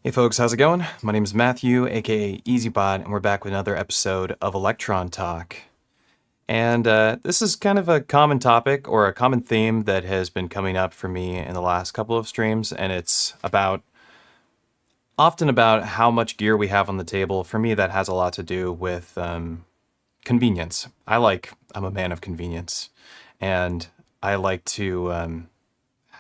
Hey folks, how's it going? My name is Matthew, aka EZBOT, and we're back with another episode of Electron Talk. And this is kind of a common topic or a common theme that has been coming up for me in the last couple of streams, and it's often about how much gear we have on the table. For me, that has a lot to do with convenience. I'm a man of convenience, and I like to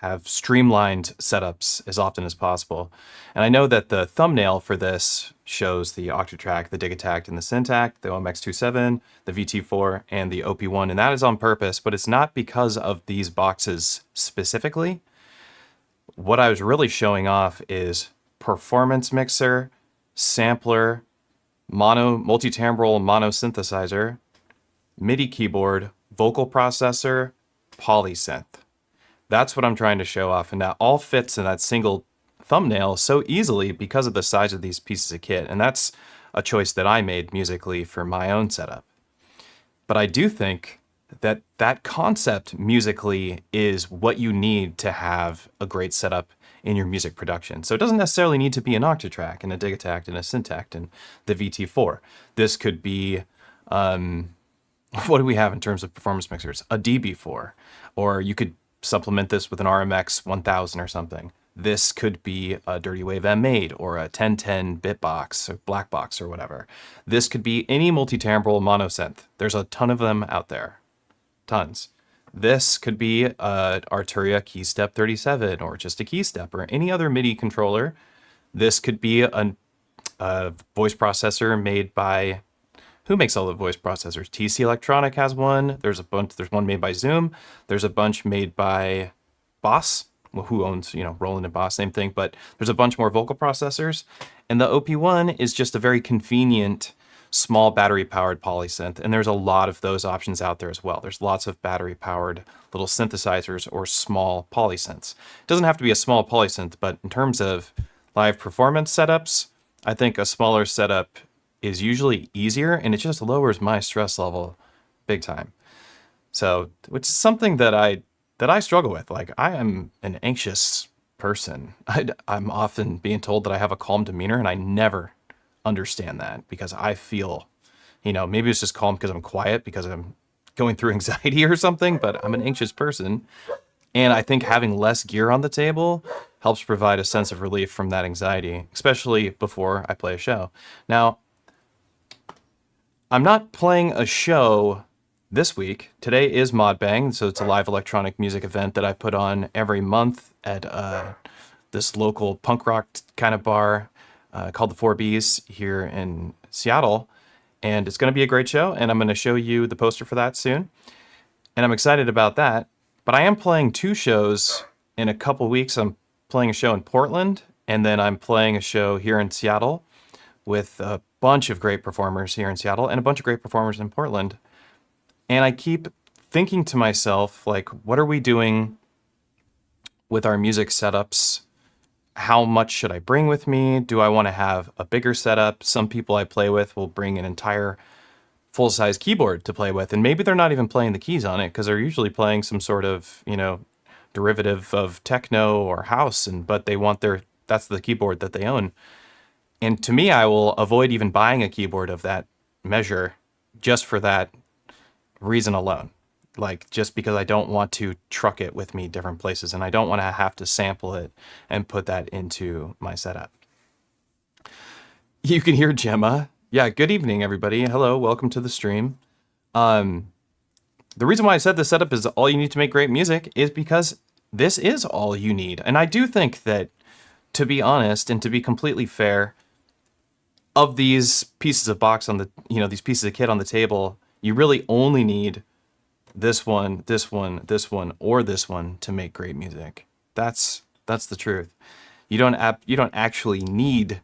have streamlined setups as often as possible. And I know that the thumbnail for this shows the Octatrack, the Digitakt, and the Syntakt, the OMX27, the VT4, and the OP1, and that is on purpose, but it's not because of these boxes specifically. What I was really showing off is performance mixer, sampler, multi-timbral mono synthesizer, MIDI keyboard, vocal processor, polysynth. That's what I'm trying to show off, and that all fits in that single thumbnail so easily because of the size of these pieces of kit, and that's a choice that I made musically for my own setup. But I do think that that concept musically is what you need to have a great setup in your music production. So it doesn't necessarily need to be an Octatrack and a Digitakt and a Syntakt and the VT4. This could be, what do we have in terms of performance mixers? A DB4, or you could supplement this with an RMX 1000 or something. This could be a Dirty Wave M8 or a 1010 Bitbox or Black Box or whatever. This could be any multi-timbral monosynth. There's a ton of them out there. Tons. This could be a Arturia Keystep 37 or just a Keystep or any other MIDI controller. This could be a voice processor made by... Who makes all the voice processors? TC Electronic has one. There's one made by Zoom. There's a bunch made by Boss. Well, who owns, Roland and Boss, same thing. But there's a bunch more vocal processors. And the OP1 is just a very convenient, small battery-powered polysynth. And there's a lot of those options out there as well. There's lots of battery-powered little synthesizers or small polysynths. It doesn't have to be a small polysynth, but in terms of live performance setups, I think a smaller setup is usually easier, and it just lowers my stress level big time. So, which is something that I struggle with. Like, I am an anxious person. I'm often being told that I have a calm demeanor, and I never understand that because I feel, maybe it's just calm because I'm quiet, because I'm going through anxiety or something, but I'm an anxious person. And I think having less gear on the table helps provide a sense of relief from that anxiety, especially before I play a show. Now, I'm not playing a show this week. Today is Modbang, so it's a live electronic music event that I put on every month at this local punk rock kind of bar called the 4Bs here in Seattle. And it's going to be a great show, and I'm going to show you the poster for that soon. And I'm excited about that. But I am playing two shows in a couple weeks. I'm playing a show in Portland, and then I'm playing a show here in Seattle with a bunch of great performers here in Seattle and a bunch of great performers in Portland. And I keep thinking to myself, like, what are we doing with our music setups? How much should I bring with me? Do I want to have a bigger setup? Some people I play with will bring an entire full-size keyboard to play with, and maybe they're not even playing the keys on it because they're usually playing some sort of, derivative of techno or house, but they want that's the keyboard that they own. And to me, I will avoid even buying a keyboard of that measure just for that reason alone. Like, just because I don't want to truck it with me different places, and I don't want to have to sample it and put that into my setup. You can hear Gemma. Yeah, good evening, everybody. Hello, welcome to the stream. The reason why I said the setup is all you need to make great music is because this is all you need. And I do think that, to be honest and to be completely fair, of these pieces of box on the, these pieces of kit on the table, you really only need this one, this one, this one, or this one to make great music. That's the truth. You don't actually need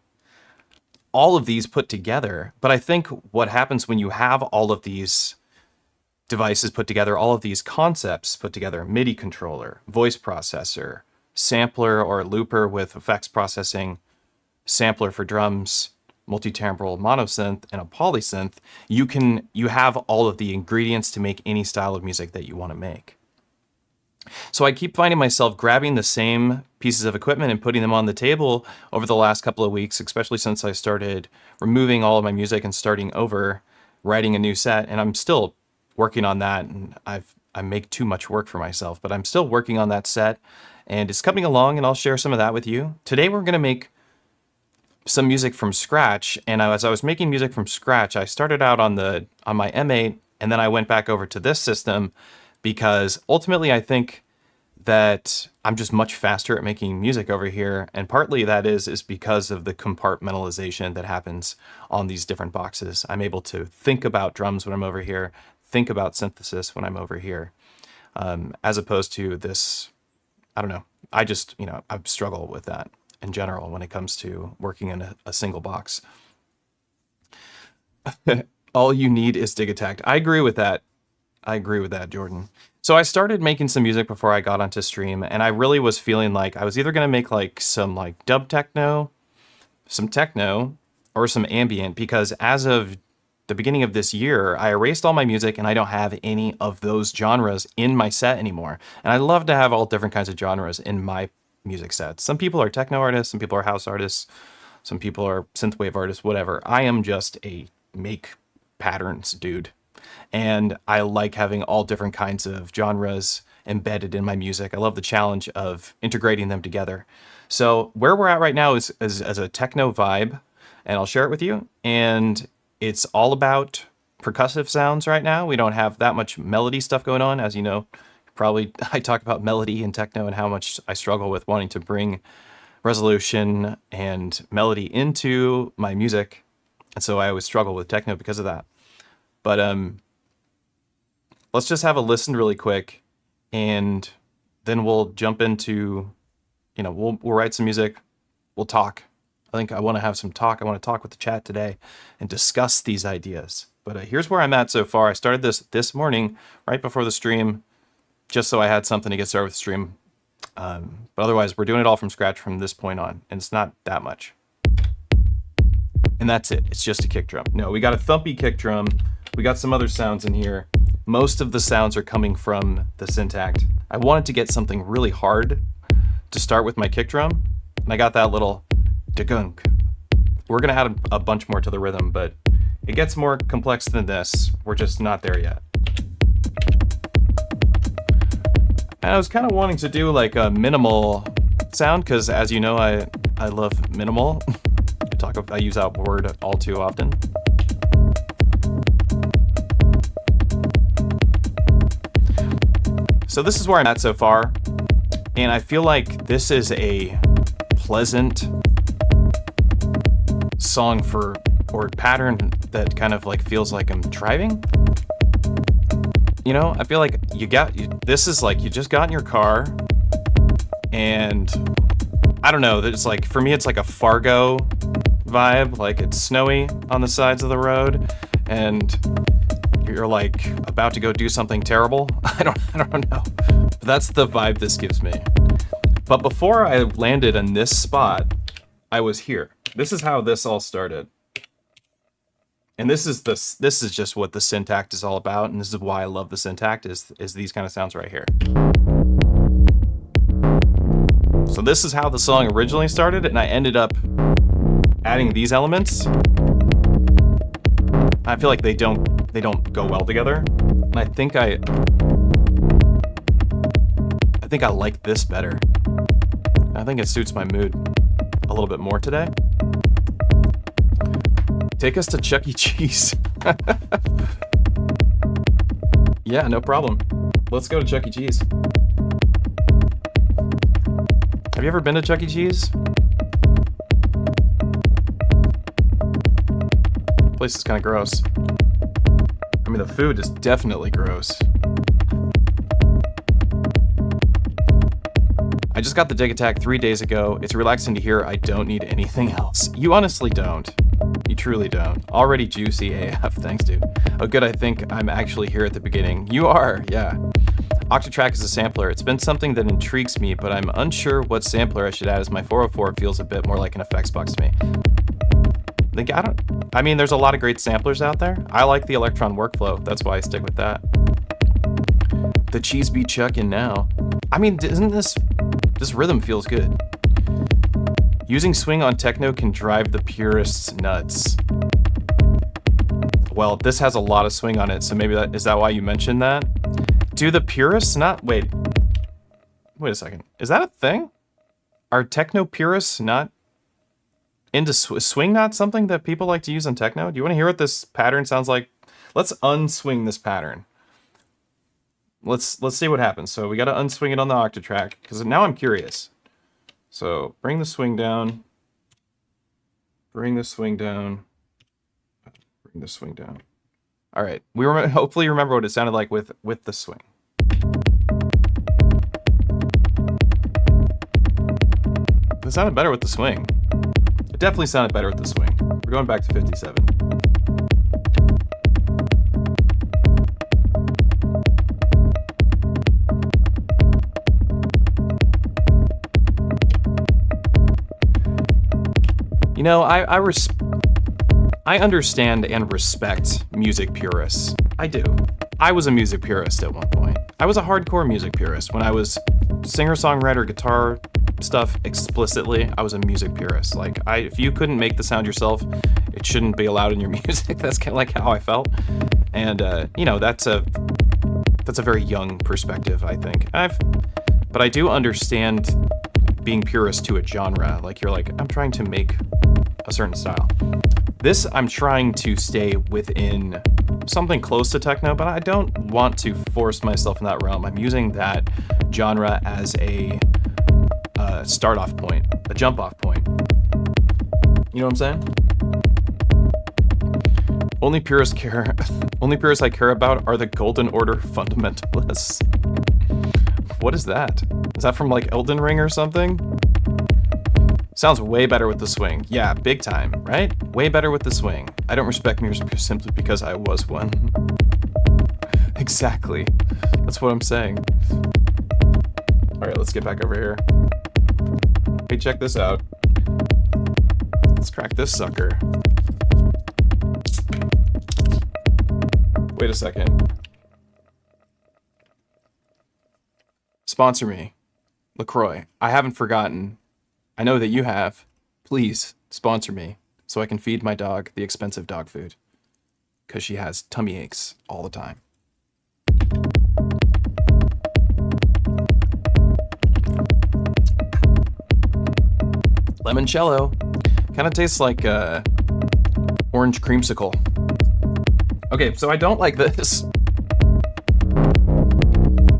all of these put together. But I think what happens when you have all of these devices put together, all of these concepts put together, MIDI controller, voice processor, sampler or looper with effects processing, sampler for drums, multi-timbral monosynth, and a polysynth, you have all of the ingredients to make any style of music that you want to make. So I keep finding myself grabbing the same pieces of equipment and putting them on the table over the last couple of weeks, especially since I started removing all of my music and starting over, writing a new set. And I'm still working on that, and I make too much work for myself, but I'm still working on that set, and it's coming along, and I'll share some of that with you. Today we're going to make some music from scratch, and as I was making music from scratch, I started out on my M8, and then I went back over to this system because ultimately I think that I'm just much faster at making music over here, and partly that is because of the compartmentalization that happens on these different boxes. I'm able to think about drums when I'm over here, think about synthesis when I'm over here, as opposed to this, I don't know, I struggle with that in general when it comes to working in a single box. All you need is Digitakt. I agree with that. Jordan. So I started making some music before I got onto stream, and I really was feeling like I was either going to make like some like dub techno, some techno, or some ambient, because as of the beginning of this year, I erased all my music and I don't have any of those genres in my set anymore. And I love to have all different kinds of genres in my music sets. Some people are techno artists, some people are house artists, some people are synthwave artists, whatever. I am just a make patterns dude. And I like having all different kinds of genres embedded in my music. I love the challenge of integrating them together. So where we're at right now is as a techno vibe, and I'll share it with you. And it's all about percussive sounds right now. We don't have that much melody stuff going on. As you know, probably I talk about melody in techno and how much I struggle with wanting to bring resolution and melody into my music. And so I always struggle with techno because of that. But let's just have a listen really quick, and then we'll jump into, we'll write some music, we'll talk. I think I want to have some talk. I want to talk with the chat today and discuss these ideas. But here's where I'm at so far. I started this morning, right before the stream, just so I had something to get started with the stream. But otherwise, we're doing it all from scratch from this point on, and it's not that much. And that's it. It's just a kick drum. No, we got a thumpy kick drum. We got some other sounds in here. Most of the sounds are coming from the Syntakt. I wanted to get something really hard to start with my kick drum, and I got that little da-gunk. We're gonna add a bunch more to the rhythm, but it gets more complex than this. We're just not there yet. And I was kind of wanting to do like a minimal sound, because as you know, I love minimal. I use that word all too often. So this is where I'm at so far, and I feel like this is a pleasant song or pattern that kind of like feels like I'm driving. I feel like this is like you just got in your car, and I don't know, it's like, for me it's like a Fargo vibe, like it's snowy on the sides of the road and you're like about to go do something terrible. I don't know. But that's the vibe this gives me. But before I landed in this spot, I was here. This is how this all started. And this is just what the Syntakt is all about, and this is why I love the Syntakt, is these kind of sounds right here. So this is how the song originally started, and I ended up adding these elements. I feel like they don't go well together. And I think I like this better. I think it suits my mood a little bit more today. Take us to Chuck E. Cheese. Yeah, no problem. Let's go to Chuck E. Cheese. Have you ever been to Chuck E. Cheese? The place is kind of gross. I mean, the food is definitely gross. I just got the Digitakt 3 days ago. It's relaxing to hear I don't need anything else. You honestly don't. You truly don't. Already juicy AF. Thanks, dude. Oh, good. I think I'm actually here at the beginning. You are, yeah. Octatrack is a sampler. It's been something that intrigues me, but I'm unsure what sampler I should add, as my 404 feels a bit more like an effects box to me. I mean, there's a lot of great samplers out there. I like the Electron workflow. That's why I stick with that. The cheese be chucking now. I mean, isn't this This rhythm feels good. Using swing on techno can drive the purists nuts. Well, this has a lot of swing on it, so maybe is that why you mentioned that? Do the purists not... Wait a second. Is that a thing? Are techno purists not into swing? Not something that people like to use on techno? Do you want to hear what this pattern sounds like? Let's unswing this pattern. Let's see what happens. So we got to unswing it on the Octatrack because now I'm curious. So bring the swing down. Bring the swing down. Bring the swing down. All right. We hopefully remember what it sounded like with the swing. It sounded better with the swing. It definitely sounded better with the swing. We're going back to 57. You know, I understand and respect music purists. I do. I was a music purist at one point. I was a hardcore music purist. When I was singer-songwriter, guitar stuff explicitly, I was a music purist. Like, if you couldn't make the sound yourself, it shouldn't be allowed in your music. That's kind of like how I felt. And, you know, that's a very young perspective, I think. But I do understand being purist to a genre. Like, you're like, I'm trying to make a certain style. This, I'm trying to stay within something close to techno, but I don't want to force myself in that realm. I'm using that genre as a start-off point, a jump-off point. You know what I'm saying? Only purists I care about are the Golden Order fundamentalists. What is that? Is that from like Elden Ring or something? Sounds way better with the swing. Yeah, big time, right? Way better with the swing. I don't respect music simply because I was one. Exactly. That's what I'm saying. All right, let's get back over here. Hey, check this out. Let's crack this sucker. Wait a second. Sponsor me. LaCroix. I haven't forgotten. I know that you have. Please sponsor me so I can feed my dog the expensive dog food. Because she has tummy aches all the time. Limoncello. Kind of tastes like orange creamsicle. Okay, so I don't like this.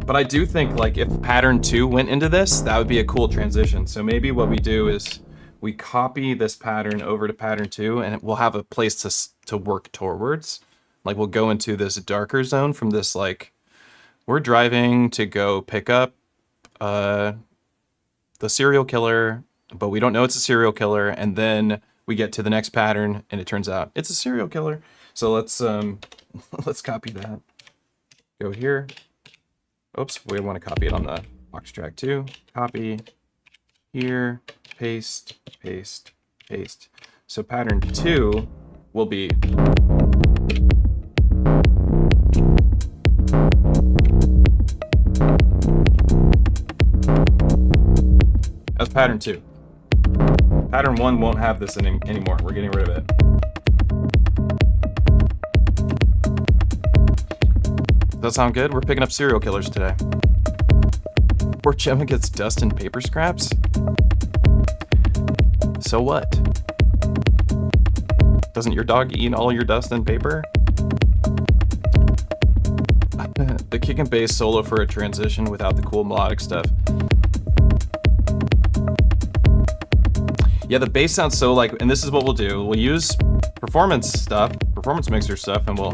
But I do think, like, if pattern 2 went into this, that would be a cool transition. So maybe what we do is we copy this pattern over to pattern 2, and we'll have a place to work towards. Like, we'll go into this darker zone from this, like, we're driving to go pick up the serial killer, but we don't know it's a serial killer, and then we get to the next pattern, and it turns out it's a serial killer. So let's copy that. Go here. Oops, we want to copy it on the Octatrack too. Copy here, paste, paste, paste. So pattern 2 will be that's pattern 2. Pattern 1 won't have this anymore. We're getting rid of it. Does that sound good? We're picking up serial killers today. Poor Gemma gets dust and paper scraps? So what? Doesn't your dog eat all your dust and paper? The kick and bass solo for a transition without the cool melodic stuff. Yeah, the bass sounds so like, and this is what we'll do. We'll use performance mixer stuff, and we'll...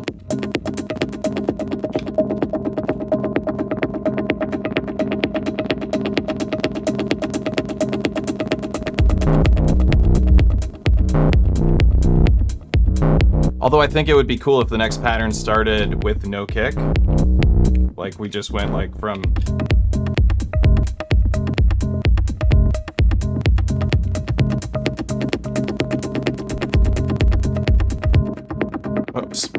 Although I think it would be cool if the next pattern started with no kick. Like we just went like from... Oops.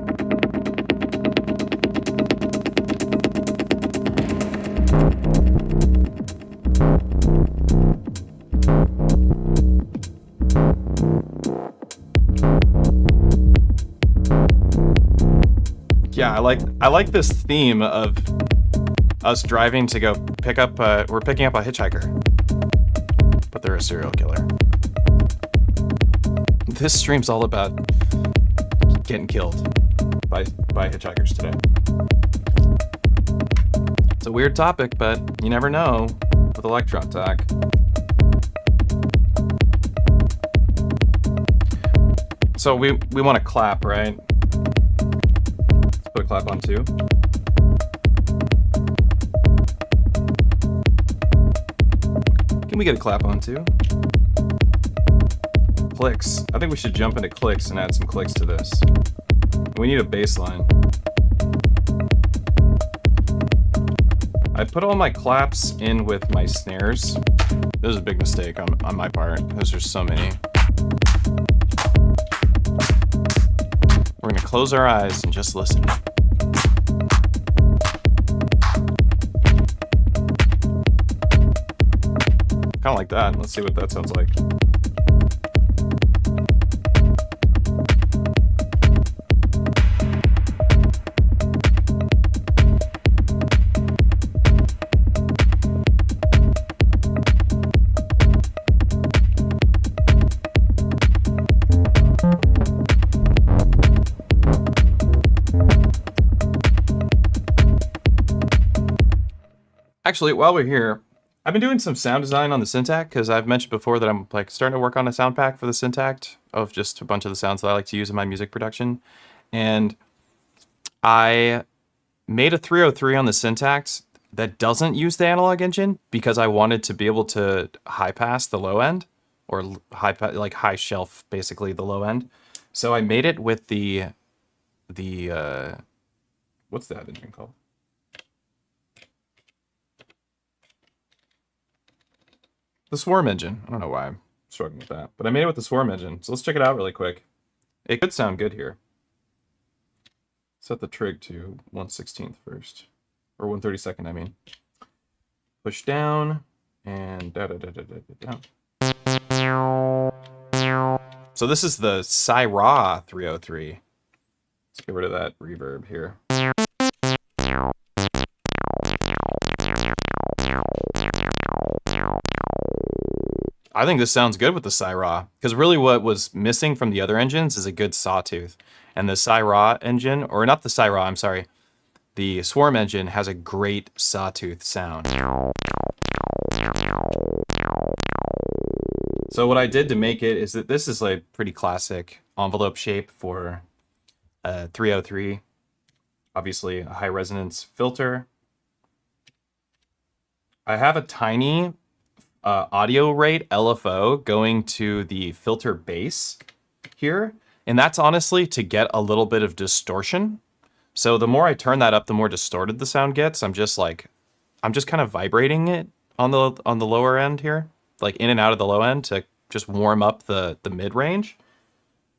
like this theme of us driving to go pick up. We're picking up a hitchhiker, but they're a serial killer. This stream's all about getting killed by hitchhikers today. It's a weird topic, but you never know with Electron Talk. So we want to clap, right? Let's put a clap on 2. Can we get a clap on 2? Clicks. I think we should jump into clicks and add some clicks to this. We need a bass line. I put all my claps in with my snares. This is a big mistake on my part, because there's so many. We're gonna close our eyes and just listen. Kinda like that. Let's see what that sounds like. Actually, while we're here, I've been doing some sound design on the Syntakt, because I've mentioned before that I'm like starting to work on a sound pack for the Syntakt of just a bunch of the sounds that I like to use in my music production. And I made a 303 on the Syntakt that doesn't use the analog engine because I wanted to be able to high pass the low end, or high shelf basically the low end. So I made it with the what's that engine called? The Swarm engine. I don't know why I'm struggling with that, but I made it with the Swarm engine. So let's check it out really quick. It could sound good here. Set the trig to 1/16 first, or 1/32, I mean. Push down and down. So this is the Syra 303. Let's get rid of that reverb here. I think this sounds good with the Syra, because really what was missing from the other engines is a good sawtooth. And the Syra engine, or not the Syra, I'm sorry, the Swarm engine has a great sawtooth sound. So what I did to make it is that this is a pretty classic envelope shape for a 303. Obviously a high resonance filter. I have a tiny audio rate LFO going to the filter base here, and that's honestly to get a little bit of distortion. So the more I turn that up, the more distorted the sound gets. I'm just kind of vibrating it on the lower end here, like in and out of the low end to just warm up the mid range.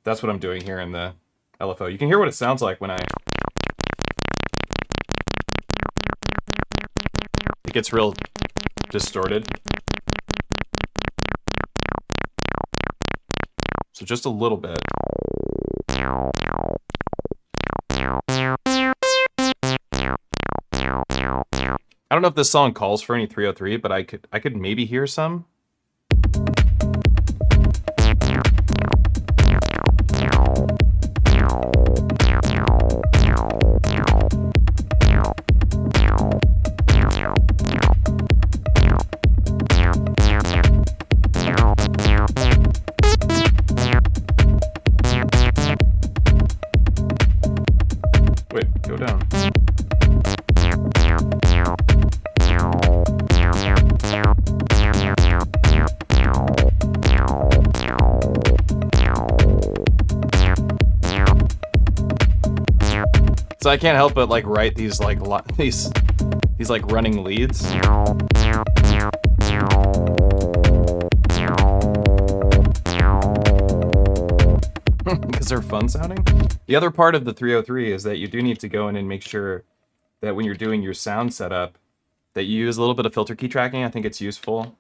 That's what I'm doing here in the LFO. You can hear what it sounds like when it gets real distorted. So just a little bit. I don't know if this song calls for any 303, but I could maybe hear some. Wait, go down. So I can't help but like write these like these like running leads. Because they're fun sounding. The other part of the 303 is that you do need to go in and make sure that when you're doing your sound setup that you use a little bit of filter key tracking. I think it's useful.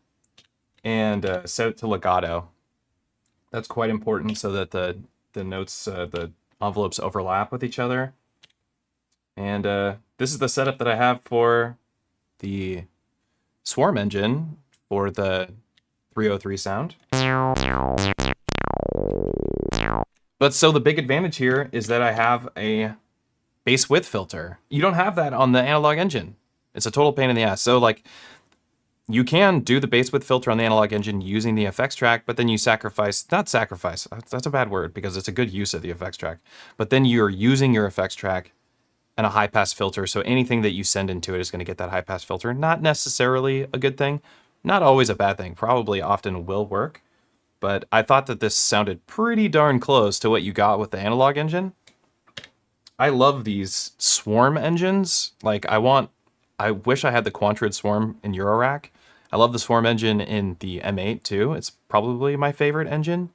And set it to legato. That's quite important so that the notes, the envelopes overlap with each other. And this is the setup that I have for the Swarm engine for the 303 sound. But so the big advantage here is that I have a bass width filter. You don't have that on the analog engine. It's a total pain in the ass. So like, you can do the bass width filter on the analog engine using the effects track, but then you not sacrifice, that's a bad word because it's a good use of the effects track, but then you're using your effects track and a high pass filter, so anything that you send into it is gonna get that high pass filter. Not necessarily a good thing, not always a bad thing, probably often will work, but I thought that this sounded pretty darn close to what you got with the analog engine. I love these Swarm engines. Like I wish I had the Quantrid Swarm in Eurorack. I love the Swarm engine in the M8 too. It's probably my favorite engine.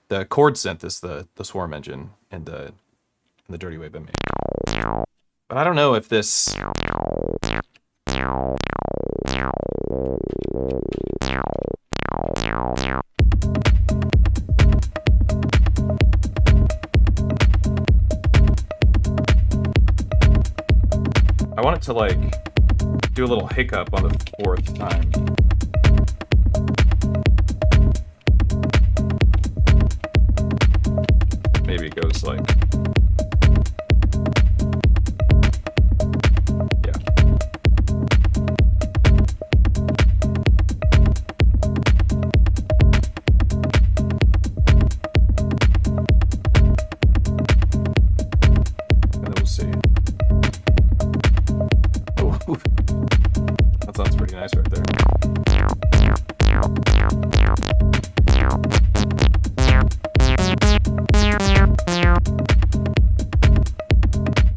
The chord synth is the Swarm engine in the Dirty Wave M8. But I don't know if this... I want it to like do a little hiccup on the 4th time. Maybe it goes like... yeah. And then we'll see. Oh, that sounds pretty nice right there.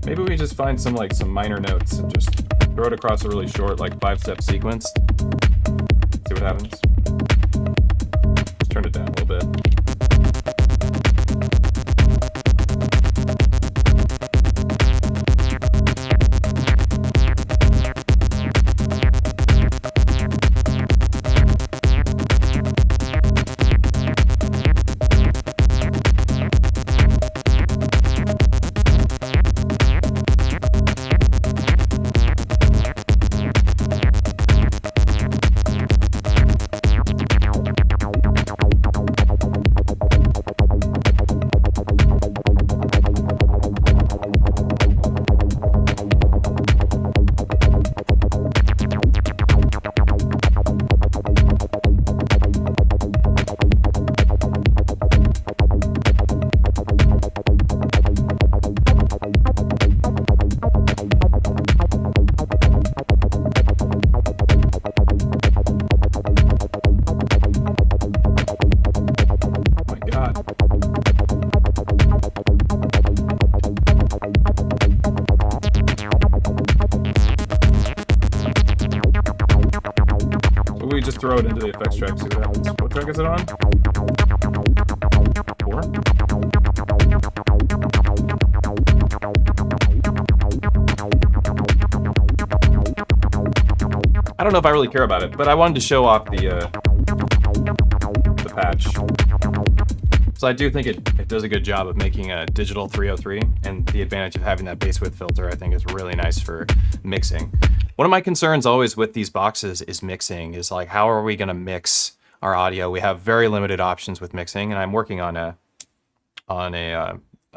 Maybe we just find some minor notes and just throw it across a really short, like 5-step sequence. See what happens. Just turn it down a little bit. Just throw it into the effects track, see what happens. What track is it on? 4? I don't know if I really care about it, but I wanted to show off the patch. So I do think it does a good job of making a digital 303, and the advantage of having that bass width filter I think is really nice for mixing. One of my concerns always with these boxes is mixing, is like, how are we gonna mix our audio? We have very limited options with mixing, and I'm working on a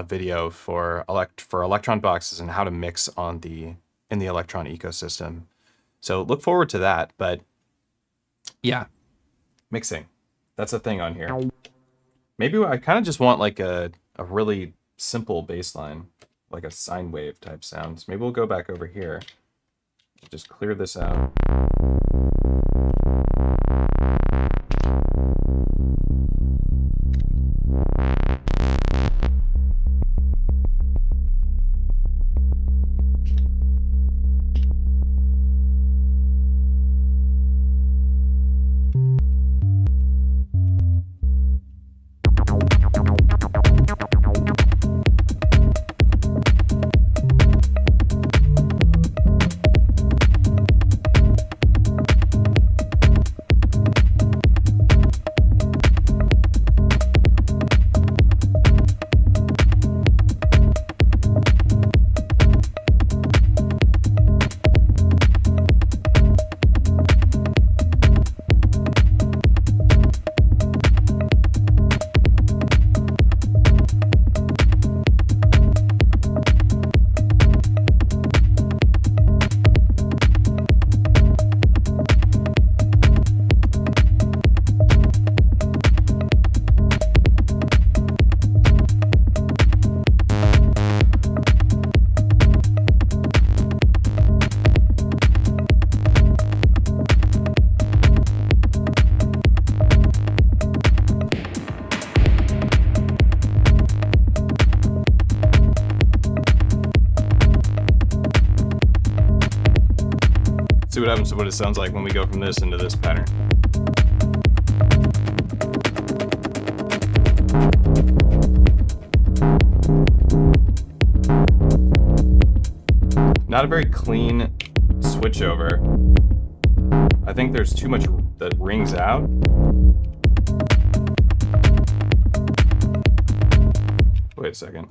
video for Electron boxes and how to mix in the Elektron ecosystem. So look forward to that, but yeah, mixing, that's a thing on here. Maybe I kind of just want like a really simple bass line, like a sine wave type sound. So maybe we'll go back over here. Just clear this out. See what happens to what it sounds like when we go from this into this pattern. Not a very clean switchover. I think there's too much that rings out. Wait a second.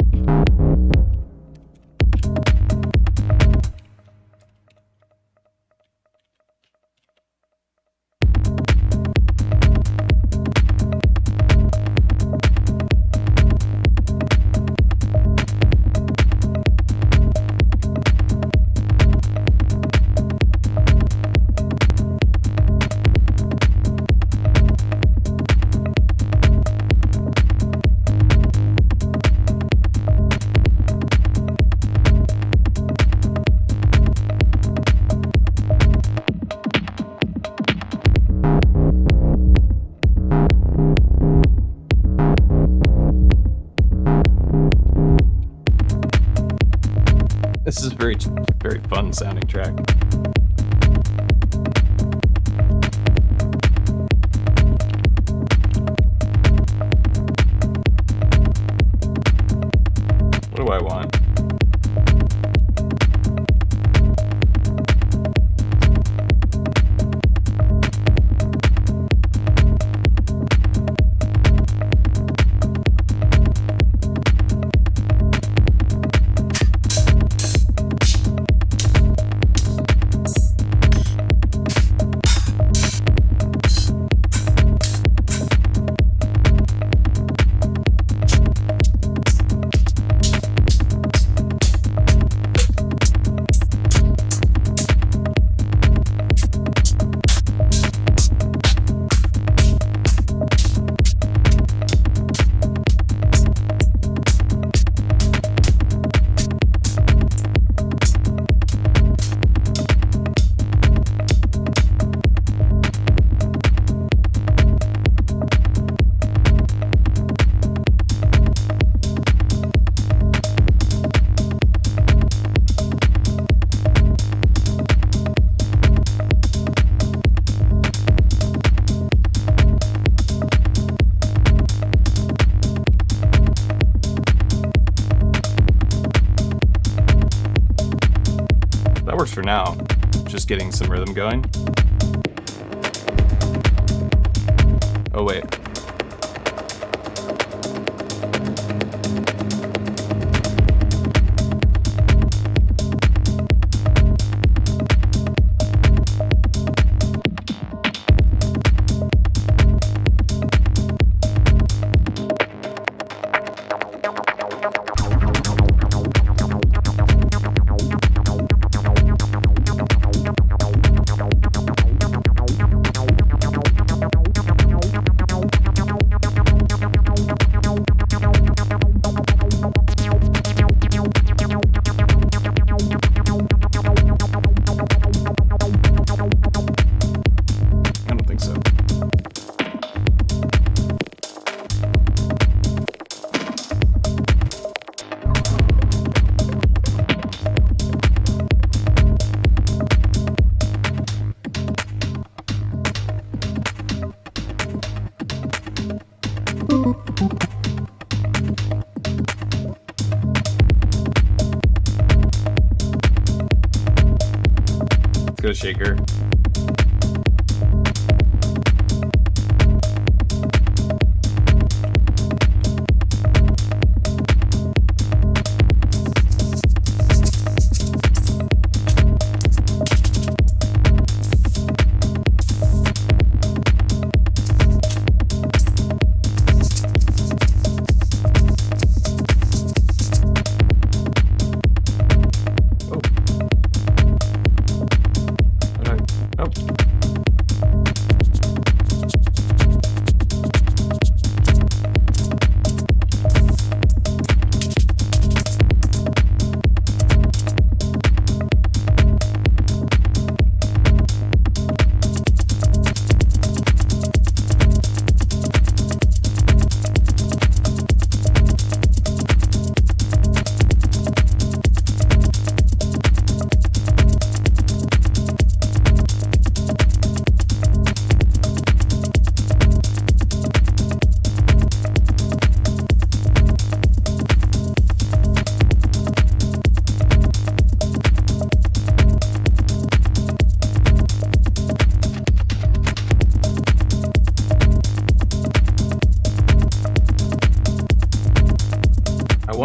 This is a very, very fun sounding track. What do I want? That works for now. Just getting some rhythm going. Oh wait. Let's go shaker.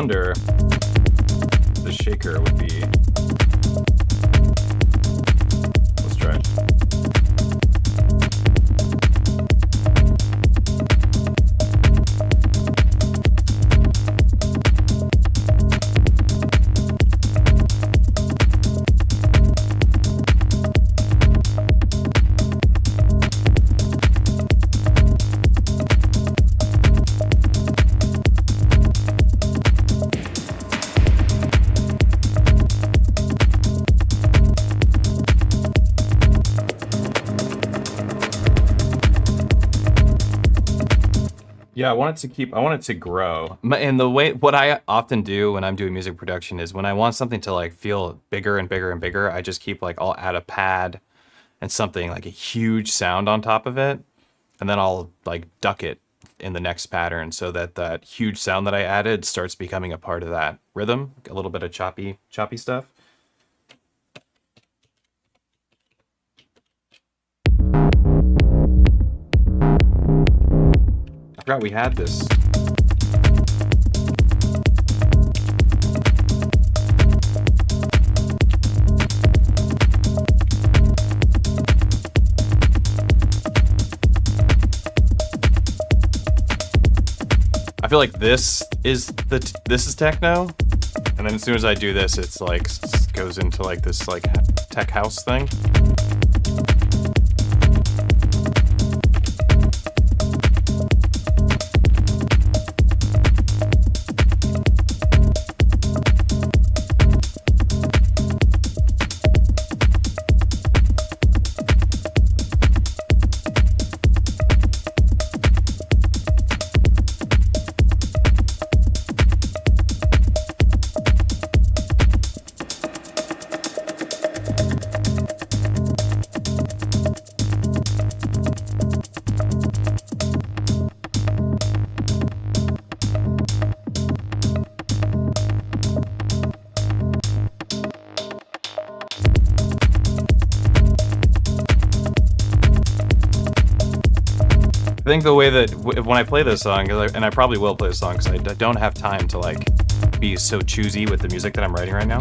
wonder if the shaker would be... Let's try it. Yeah, I want it to grow. And what I often do when I'm doing music production is when I want something to like feel bigger and bigger and bigger, I just keep like, I'll add a pad and something like a huge sound on top of it. And then I'll like duck it in the next pattern so that that huge sound that I added starts becoming a part of that rhythm, a little bit of choppy stuff. I forgot we had this. I feel like this is techno, and then as soon as I do this, it's like goes into like this like tech house thing. I think the way that when I play this song, and I probably will play this song because I don't have time to like be so choosy with the music that I'm writing right now,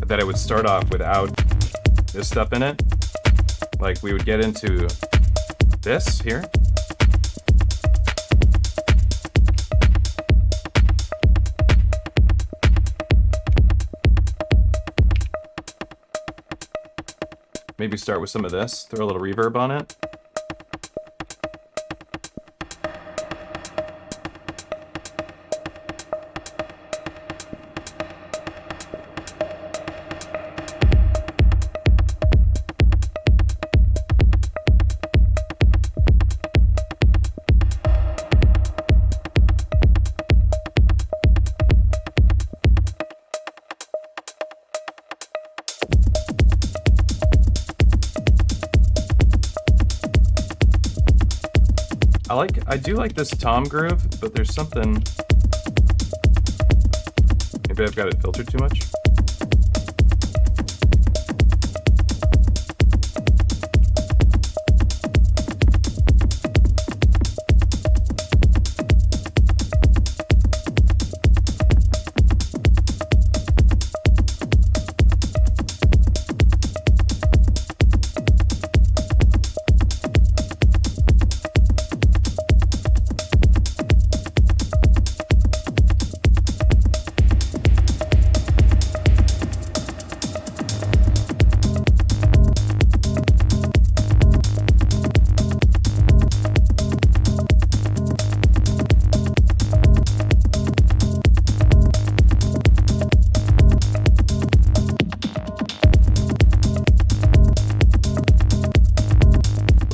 that I would start off without this stuff in it. Like we would get into this here. Maybe start with some of this, throw a little reverb on it. I do like this tom groove, but there's something... Maybe I've got it filtered too much.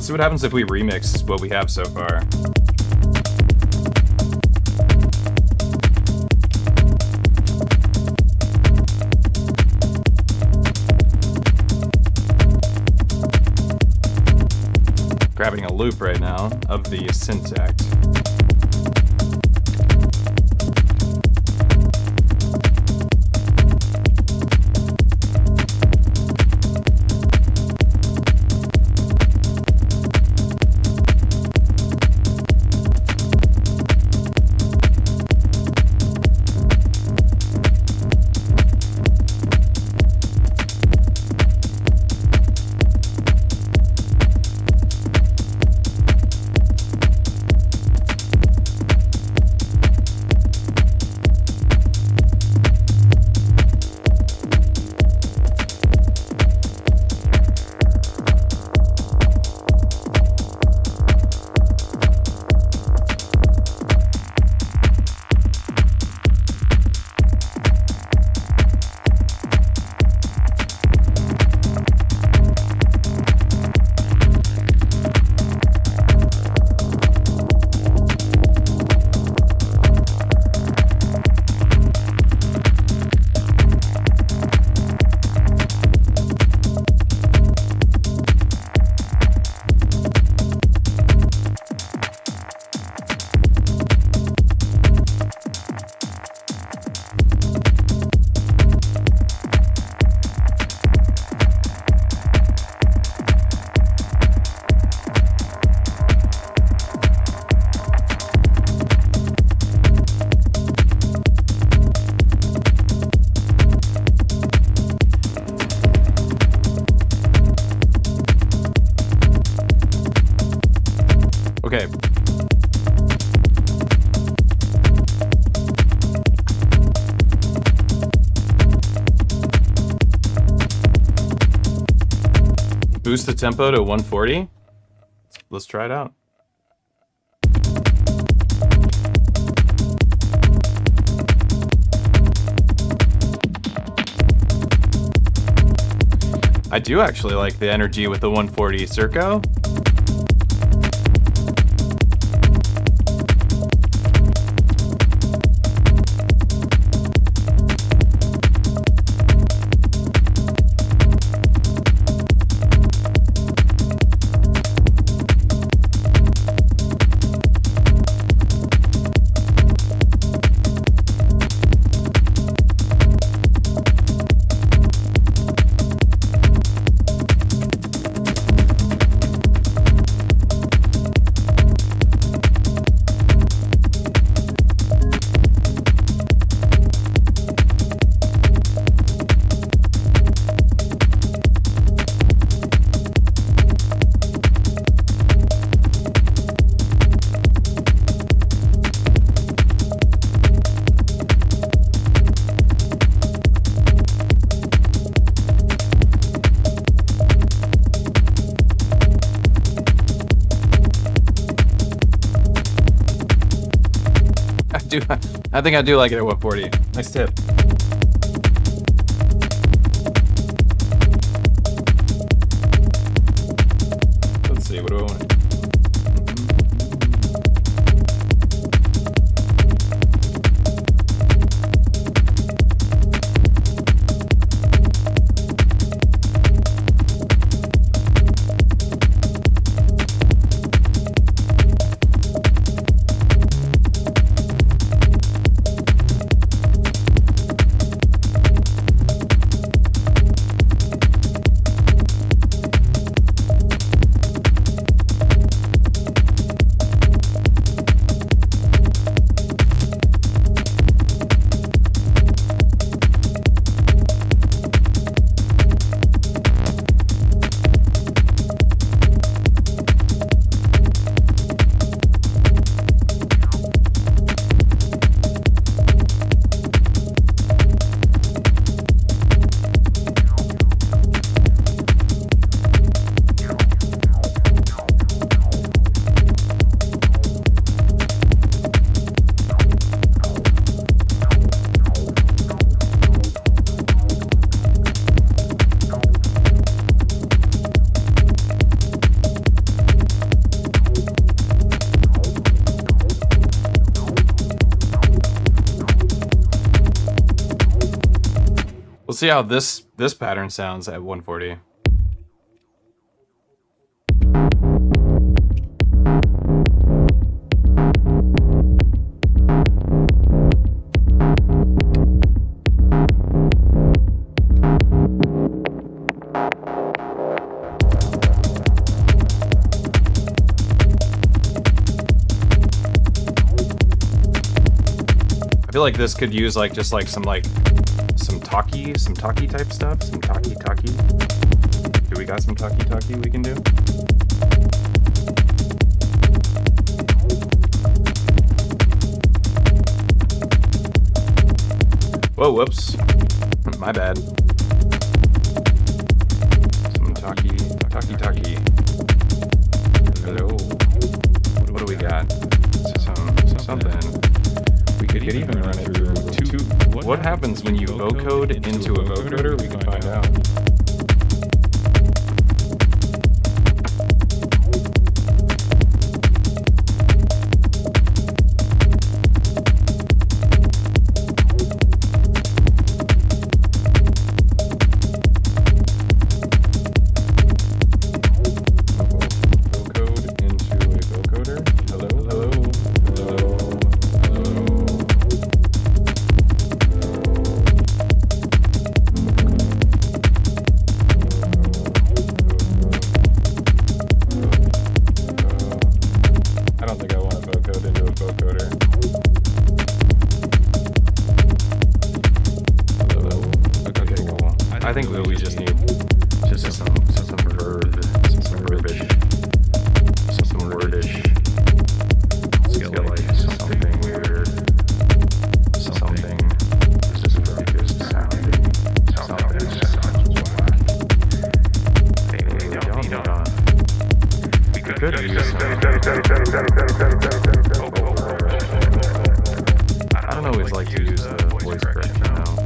See what happens if we remix what we have so far. Grabbing a loop right now of the Syntakt. Okay. Boost the tempo to 140. Let's try it out. I do actually like the energy with the 140 Circo. I think I do like it at 140. Nice tip. Let's see, what do I want? We'll see how this pattern sounds at 140. I feel like this could use like just like some talkie type stuff, some talkie. Do we got some talkie we can do? Whoa, whoops, my bad. Some talkie. Hello. What do we got? Something. We could even run it through two. What happens when you vocode into a vocoder? We can find out. I don't always like to use the voice correction now.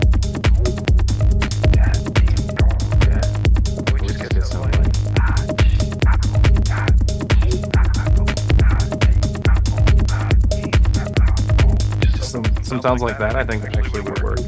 We just get some some sounds like that I think actually would work.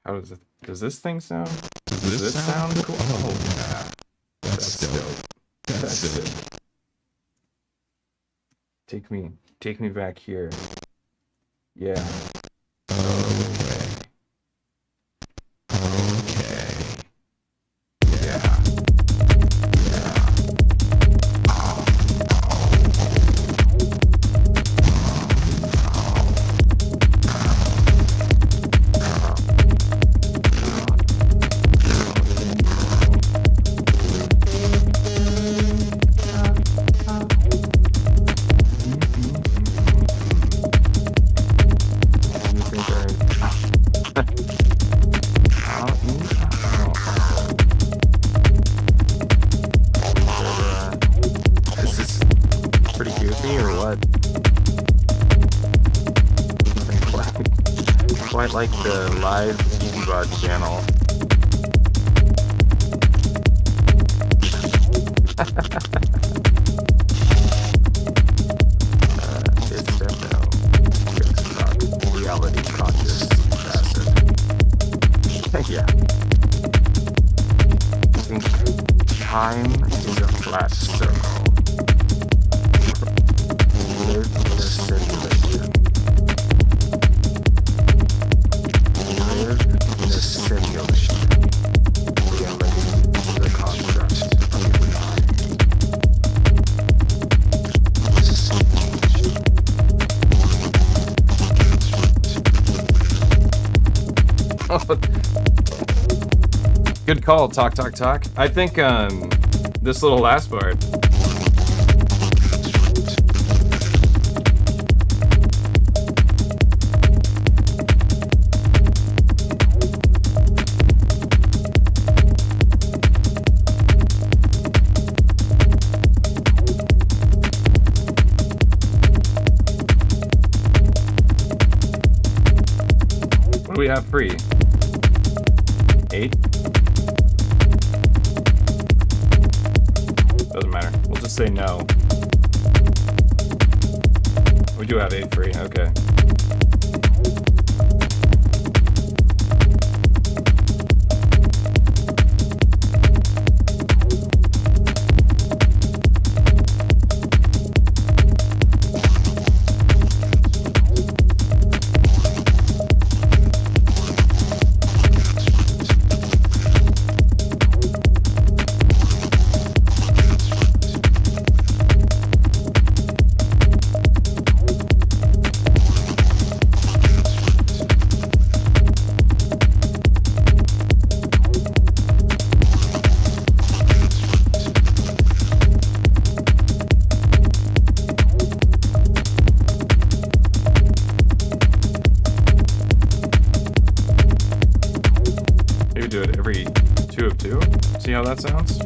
How does it? Does this thing sound? Does this sound cool? Oh yeah, that's dope. That's dope. Take me back here. Yeah. Okay. Yeah. Quite like the live EZBOT channel. It's techno. It's not reality conscious acid. Yeah. Time is a flat circle. Live in a simulation. Simulation. Reality is a construct of your mind. Good call, talk. I think this little last part. We have free 8. Doesn't matter. We'll just say no. We do have 8 free. Okay. that sounds?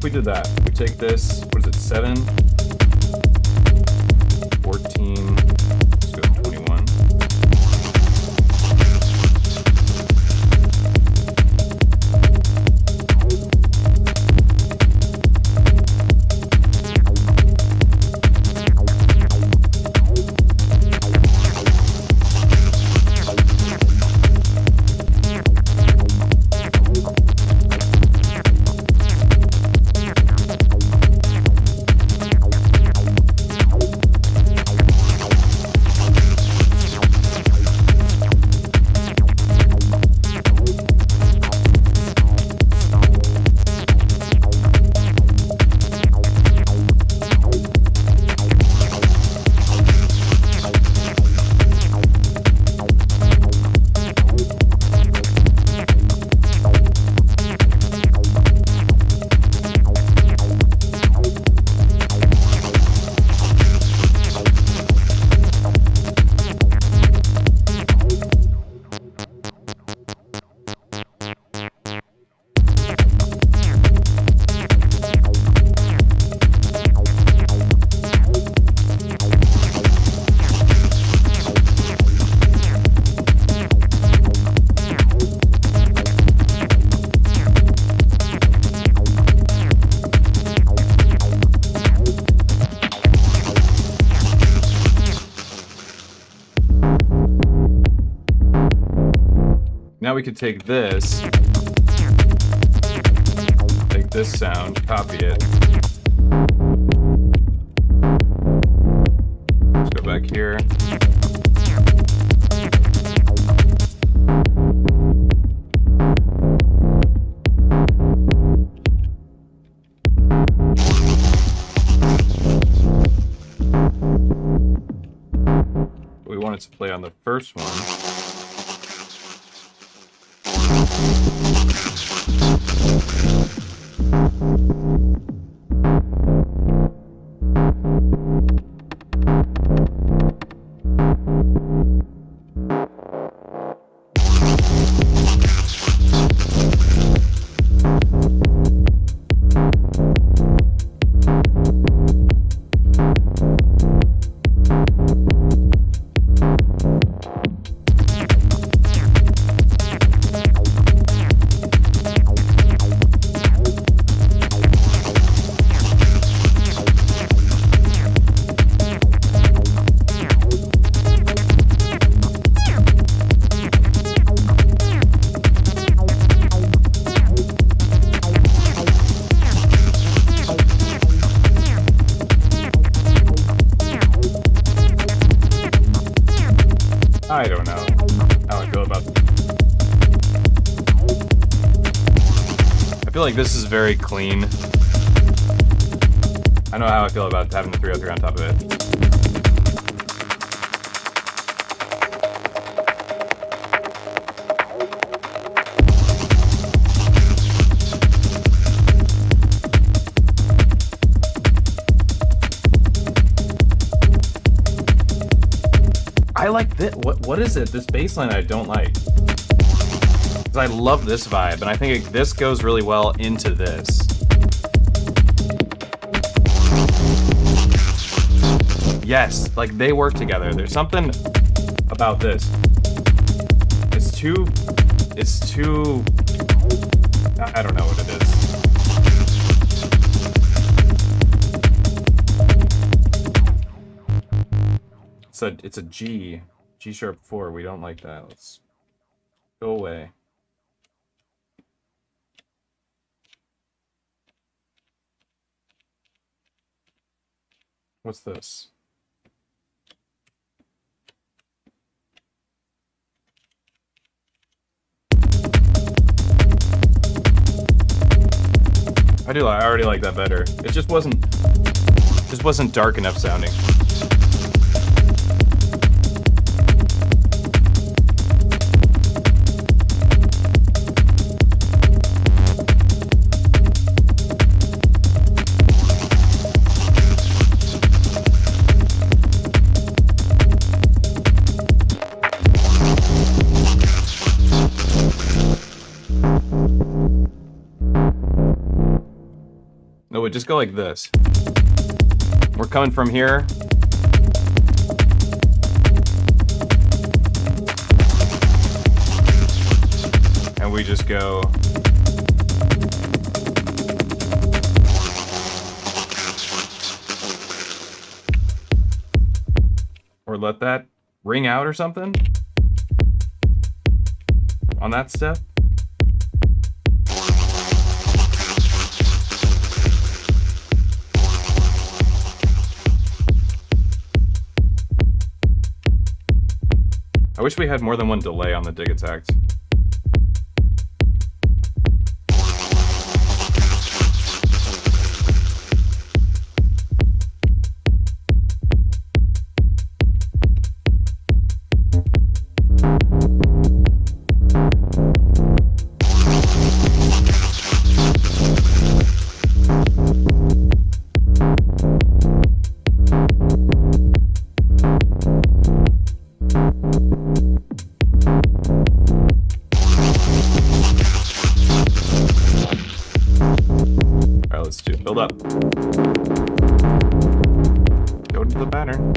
we did that? We take this, what is it, 7, 14, let's go 21. Now we could take this sound, copy it. Let's go back here. We want it to play on the first one. I don't know how I feel about this. I feel like this is very clean. I don't know how I feel about having the 303 on top of it. I like this. What is it? This bass line I don't like. Because I love this vibe, and I think this goes really well into this. Yes, like they work together. There's something about this. It's too, I don't know what it is. It's a G sharp 4. We don't like that. Let's go away. What's this? I already like that better. It just wasn't dark enough sounding. it would just go like this. We're coming from here. And we just go. Or let that ring out or something on that step. I wish we had more than one delay on the Digitakt. Build up. Go into the pattern.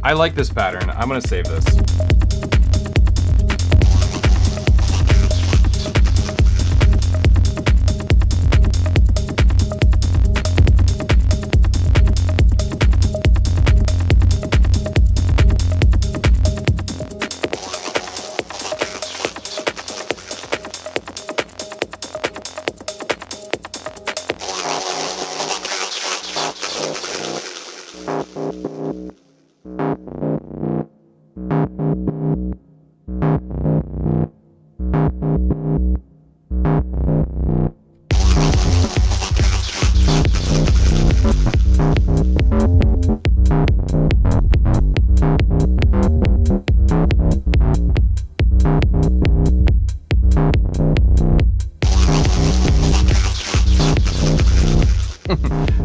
I like this pattern. I'm gonna save this.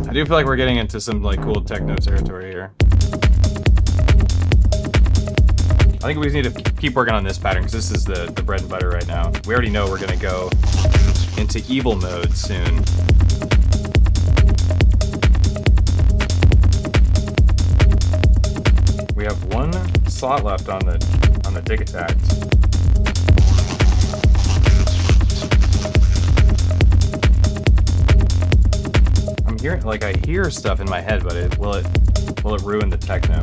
I do feel like we're getting into some like cool techno territory here. I think we just need to keep working on this pattern because this is the bread and butter right now. We already know we're gonna go into evil mode soon. We have one slot left on the Digitakt. Like I hear stuff in my head, but will it ruin the techno?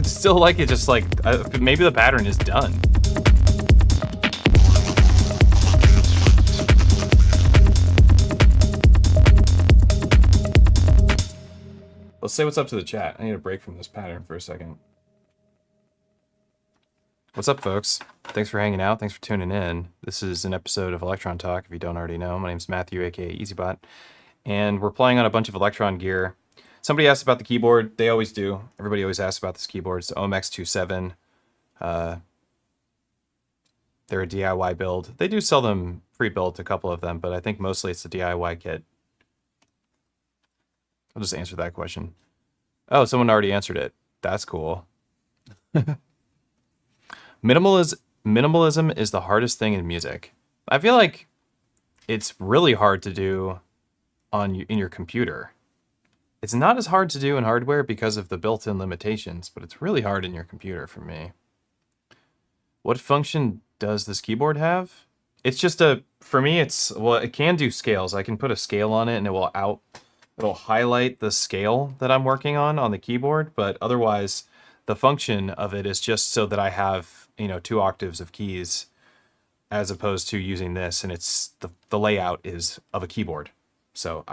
would still like it just like, maybe the pattern is done. Let's say what's up to the chat. I need a break from this pattern for a second. What's up, folks? Thanks for hanging out. Thanks for tuning in. This is an episode of Electron Talk, if you don't already know. My name's Matthew, aka EZBOT, and we're playing on a bunch of Electron gear. Somebody asked about the keyboard. They always do. Everybody always asks about this keyboard. It's the OMX27. They're a DIY build. They do sell them pre-built, a couple of them, but I think mostly it's the DIY kit. I'll just answer that question. Oh, someone already answered it. That's cool. Minimalism is the hardest thing in music. I feel like it's really hard to do in your computer. It's not as hard to do in hardware because of the built-in limitations, but it's really hard in your computer for me. What function does this keyboard have? It's just for me, well, it can do scales. I can put a scale on it and it'll highlight the scale that I'm working on the keyboard, but otherwise the function of it is just so that I have, 2 octaves of keys as opposed to using this, and it's the layout is of a keyboard. So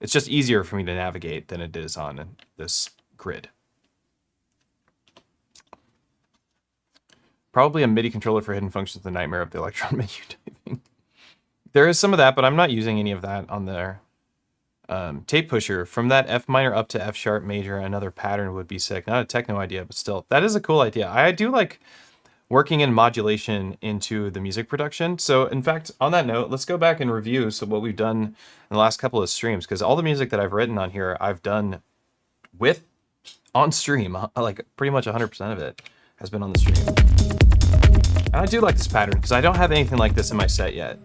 it's just easier for me to navigate than it is on this grid. Probably a MIDI controller for hidden functions, the nightmare of the Electron menu typing. There is some of that, but I'm not using any of that on there. Tape pusher, from that F minor up to F sharp major, another pattern would be sick. Not a techno idea, but still, that is a cool idea. I do like working in modulation into the music production. So in fact, on that note, let's go back and review what we've done in the last couple of streams, because all the music that I've written on here, I've done on stream. Like pretty much 100% of it has been on the stream. And I do like this pattern because I don't have anything like this in my set yet.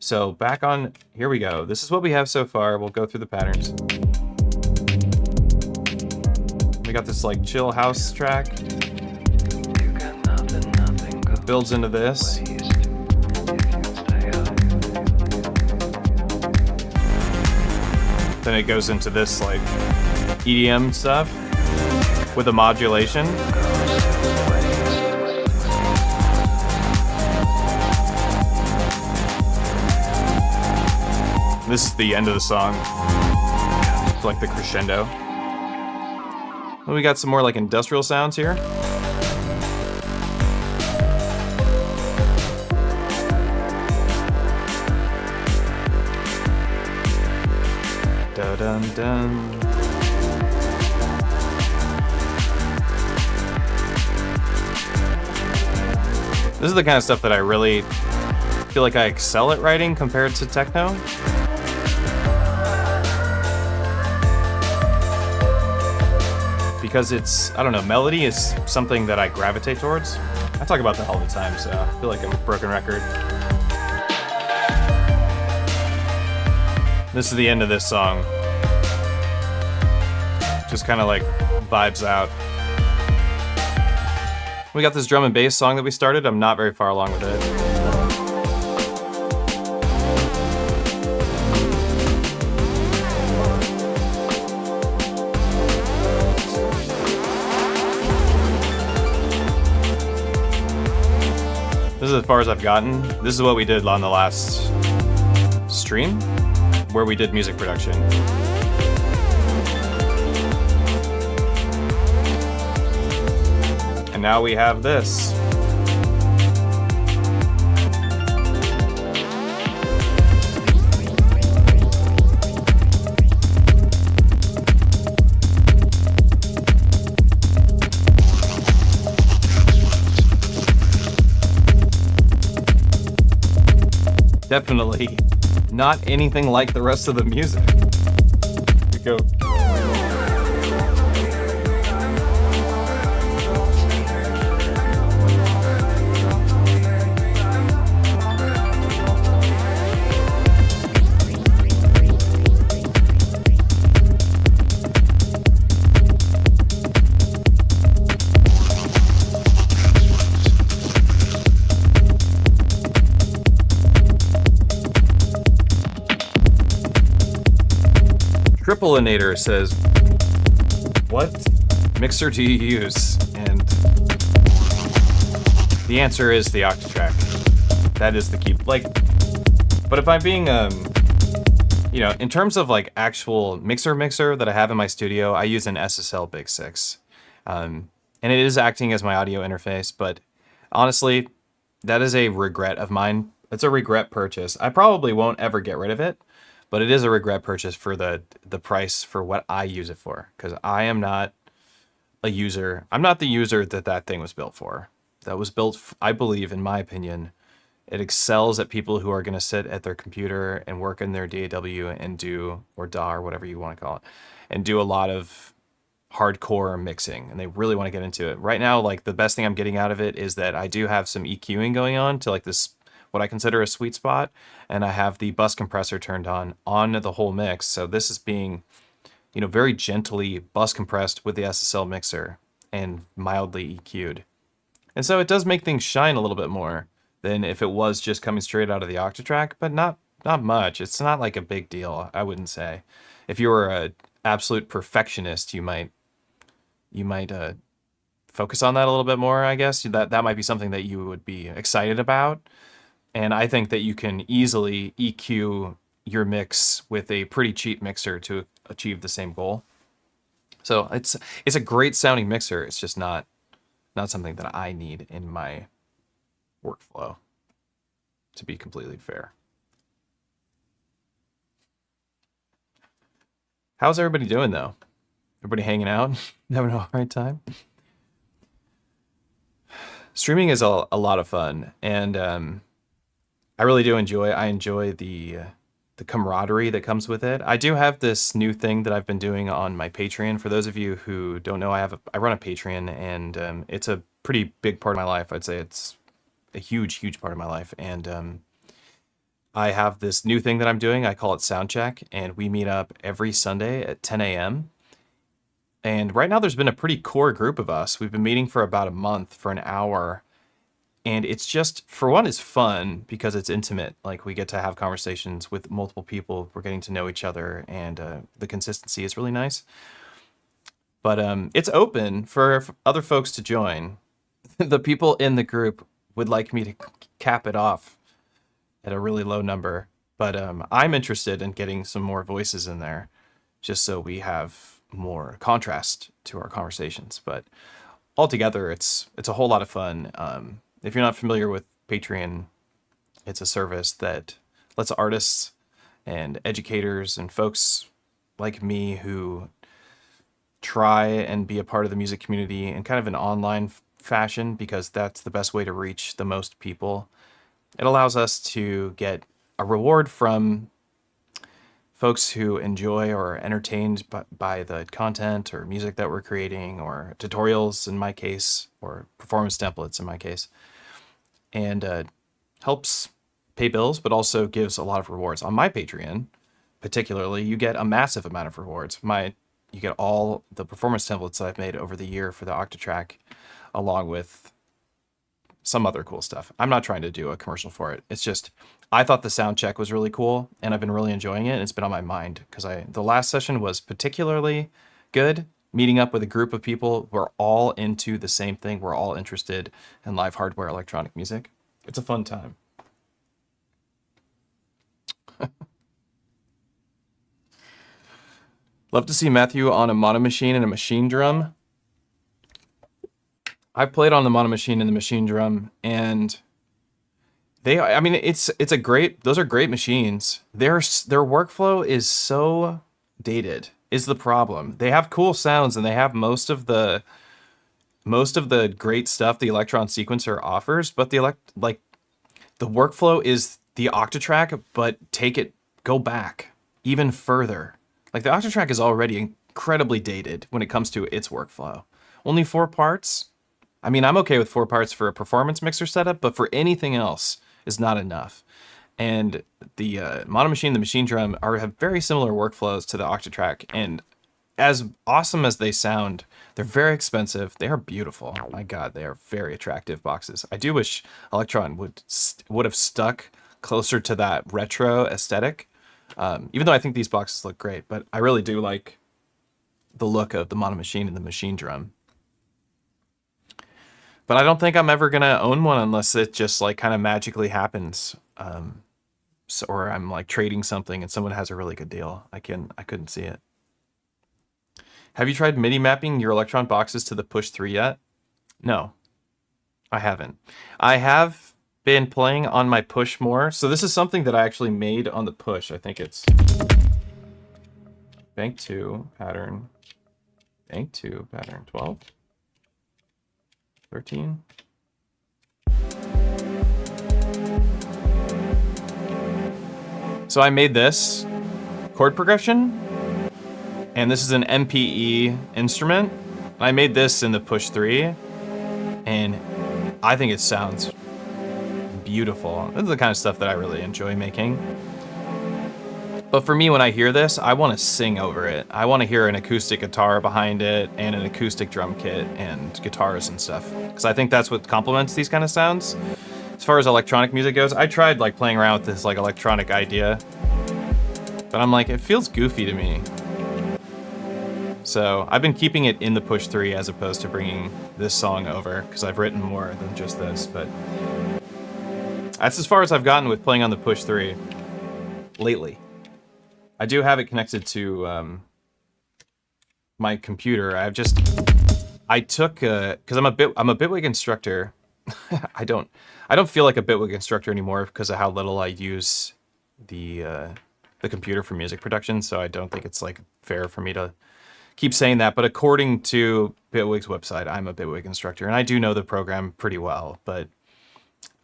So back on, here we go. This is what we have so far. We'll go through the patterns. We got this like chill house track. Builds into this. Then it goes into this like EDM stuff with a modulation. This is the end of the song. It's like the crescendo. Well, we got some more like industrial sounds here. Dun dun. This is the kind of stuff that I really feel like I excel at writing compared to techno. Because it's, I don't know, melody is something that I gravitate towards. I talk about that all the time, so I feel like I'm a broken record. This is the end of this song. Just kind of like vibes out. We got this drum and bass song that we started. I'm not very far along with it. This is as far as I've gotten. This is what we did on the last stream, where we did music production. And now we have this. Definitely not anything like the rest of the music. We go. Triplinator says, what? mixer do you use? And the answer is the Octatrack. That is the key. Like, but if I'm being, you know, in terms of like actual mixer that I have in my studio, I use an SSL Big 6. And it is acting as my audio interface, but honestly, that is a regret of mine. It's a regret purchase. I probably won't ever get rid of it, but it is a regret purchase for the price for what I use it for, because I am not a user. I'm not the user that thing was built for. That was built, I believe, in my opinion, it excels at people who are going to sit at their computer and work in their DAW and do, or DAW, or whatever you want to call it, and do a lot of hardcore mixing, and they really want to get into it. Right now, like, the best thing I'm getting out of it is that I do have some EQing going on to like this, what I consider a sweet spot, and I have the bus compressor turned on the whole mix. So this is being, you know, very gently bus compressed with the SSL mixer and mildly EQ'd. And so it does make things shine a little bit more than if it was just coming straight out of the Octatrack, but not much. It's not like a big deal, I wouldn't say. If you were an absolute perfectionist, you might focus on that a little bit more, I guess. That might be something that you would be excited about. And I think that you can easily EQ your mix with a pretty cheap mixer to achieve the same goal. So it's a great sounding mixer. It's just not something that I need in my workflow, to be completely fair. How's everybody doing though? Everybody hanging out? Having a hard time? Streaming is a lot of fun, and I really do enjoy the camaraderie that comes with it. I do have this new thing that I've been doing on my Patreon. For those of you who don't know, I run a Patreon, and it's a pretty big part of my life. I'd say it's a huge part of my life. And I have this new thing that I'm doing. I call it Soundcheck, and we meet up every Sunday at 10 a.m. And right now there's been a pretty core group of us. We've been meeting for about a month for an hour. And it's just, for one, it's fun because it's intimate. Like, we get to have conversations with multiple people. We're getting to know each other, and the consistency is really nice. But it's open for other folks to join. The people in the group would like me to cap it off at a really low number. But I'm interested in getting some more voices in there, just so we have more contrast to our conversations. But altogether, it's a whole lot of fun. If you're not familiar with Patreon, it's a service that lets artists and educators and folks like me who try and be a part of the music community in kind of an online fashion, because that's the best way to reach the most people. It allows us to get a reward from folks who enjoy or are entertained by the content or music that we're creating, or tutorials in my case, or performance templates in my case, and helps pay bills, but also gives a lot of rewards. On my Patreon, particularly, you get a massive amount of rewards. You get all the performance templates that I've made over the year for the Octatrack, along with some other cool stuff. I'm not trying to do a commercial for it. It's just, I thought the sound check was really cool, and I've been really enjoying it, and it's been on my mind, because the last session was particularly good. Meeting up with a group of people, we're all into the same thing. We're all interested in live hardware electronic music. It's a fun time. Love to see Matthew on a mono machine and a machine drum. I've played on the mono machine and the machine drum, and those are great machines. Their workflow is so dated, is the problem. They have cool sounds, and they have most of the great stuff the Electron sequencer offers, but the workflow is the Octatrack, but go back even further. Like, the Octatrack is already incredibly dated when it comes to its workflow. Only 4 parts. I mean, I'm okay with 4 parts for a performance mixer setup, but for anything else is not enough. And the mono machine, the machine drum have very similar workflows to the Octatrack, and as awesome as they sound, they're very expensive. They are beautiful. Oh my God, they are very attractive boxes. I do wish Electron would have stuck closer to that retro aesthetic. Even though I think these boxes look great, but I really do like the look of the mono machine and the machine drum. But I don't think I'm ever gonna own one unless it just like kind of magically happens. Or I'm like trading something and someone has a really good deal. I couldn't see it. Have you tried MIDI mapping your Electron boxes to the push 3 yet? No, I haven't. I have been playing on my push more. So this is something that I actually made on the push. I think it's bank 2 pattern, bank 2 pattern 12, 13. So I made this chord progression, and this is an MPE instrument. I made this in the push 3, and I think it sounds beautiful. This is the kind of stuff that I really enjoy making. But for me, when I hear this, I want to sing over it. I want to hear an acoustic guitar behind it and an acoustic drum kit and guitars and stuff. Because I think that's what complements these kind of sounds. As far as electronic music goes, I tried like playing around with this like electronic idea, but I'm like, it feels goofy to me. So I've been keeping it in the push 3 as opposed to bringing this song over, because I've written more than just this, but that's as far as I've gotten with playing on the push 3 lately. I do have it connected to my computer. I took because I'm a Bitwig instructor. I don't feel like a Bitwig instructor anymore because of how little I use the computer for music production. So I don't think it's like fair for me to keep saying that. But according to Bitwig's website, I'm a Bitwig instructor, and I do know the program pretty well. But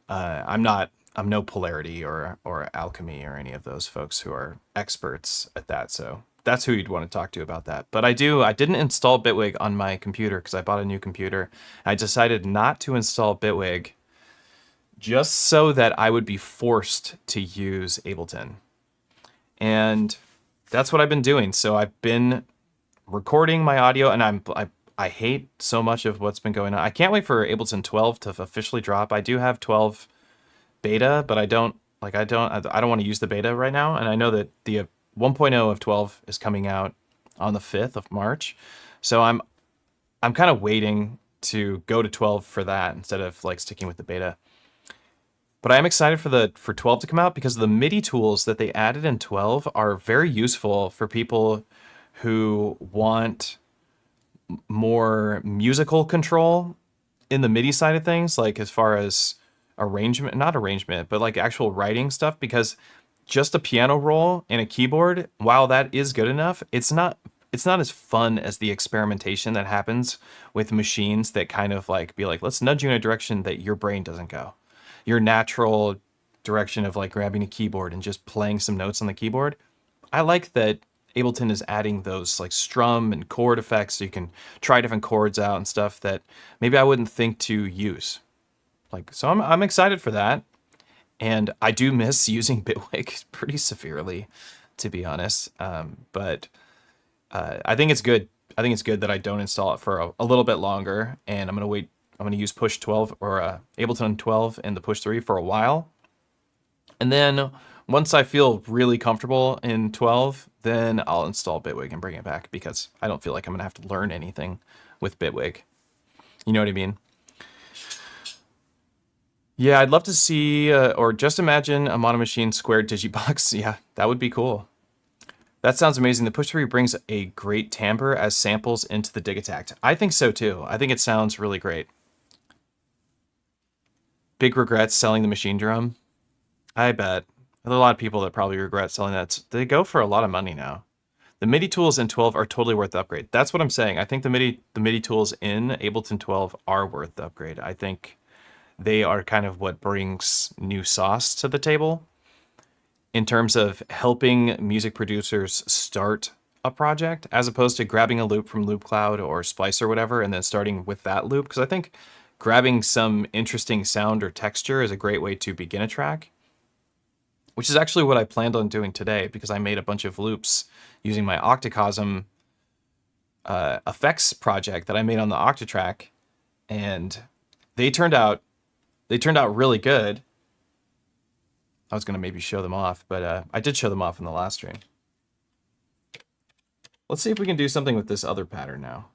I'm no Polarity or Alchemy or any of those folks who are experts at that. So that's who you'd want to talk to about that. But I didn't install Bitwig on my computer because I bought a new computer. I decided not to install Bitwig just so that I would be forced to use Ableton. And that's what I've been doing. So I've been recording my audio, and I hate so much of what's been going on. I can't wait for Ableton 12 to officially drop. I do have 12 beta, but I don't want to use the beta right now. And I know that the 1.0 of 12 is coming out on the 5th of March. So I'm kind of waiting to go to 12 for that instead of like sticking with the beta. But I am excited for 12 to come out because the MIDI tools that they added in 12 are very useful for people who want more musical control in the MIDI side of things, like as far as not arrangement, but like actual writing stuff, because just a piano roll and a keyboard, while that is good enough, it's not as fun as the experimentation that happens with machines that kind of like be like, let's nudge you in a direction that your brain doesn't go. Your natural direction of like grabbing a keyboard and just playing some notes on the keyboard. I like that Ableton is adding those like strum and chord effects so you can try different chords out and stuff that maybe I wouldn't think to use. So I'm excited for that. And I do miss using Bitwig pretty severely, to be honest. But I think it's good. I think it's good that I don't install it for a little bit longer, and I'm gonna wait. I'm gonna use Push 12 or Ableton 12 and the Push 3 for a while, and then once I feel really comfortable in 12, then I'll install Bitwig and bring it back because I don't feel like I'm gonna have to learn anything with Bitwig. You know what I mean? Yeah, I'd love to see, or just imagine a mono machine squared digibox. Yeah, that would be cool. That sounds amazing. The Push 3 brings a great timbre as samples into the Digitakt. I think so too. I think it sounds really great. Big regrets selling the machine drum? I bet. There are a lot of people that probably regret selling that. They go for a lot of money now. The MIDI tools in 12 are totally worth the upgrade. That's what I'm saying. I think the MIDI tools in Ableton 12 are worth the upgrade. I think they are kind of what brings new sauce to the table in terms of helping music producers start a project, as opposed to grabbing a loop from Loop Cloud or Splice or whatever and then starting with that loop. Because I think grabbing some interesting sound or texture is a great way to begin a track, which is actually what I planned on doing today, because I made a bunch of loops using my Octacosm effects project that I made on the Octatrack, and they turned out really good. I was going to maybe show them off, but I did show them off in the last stream. Let's see if we can do something with this other pattern now.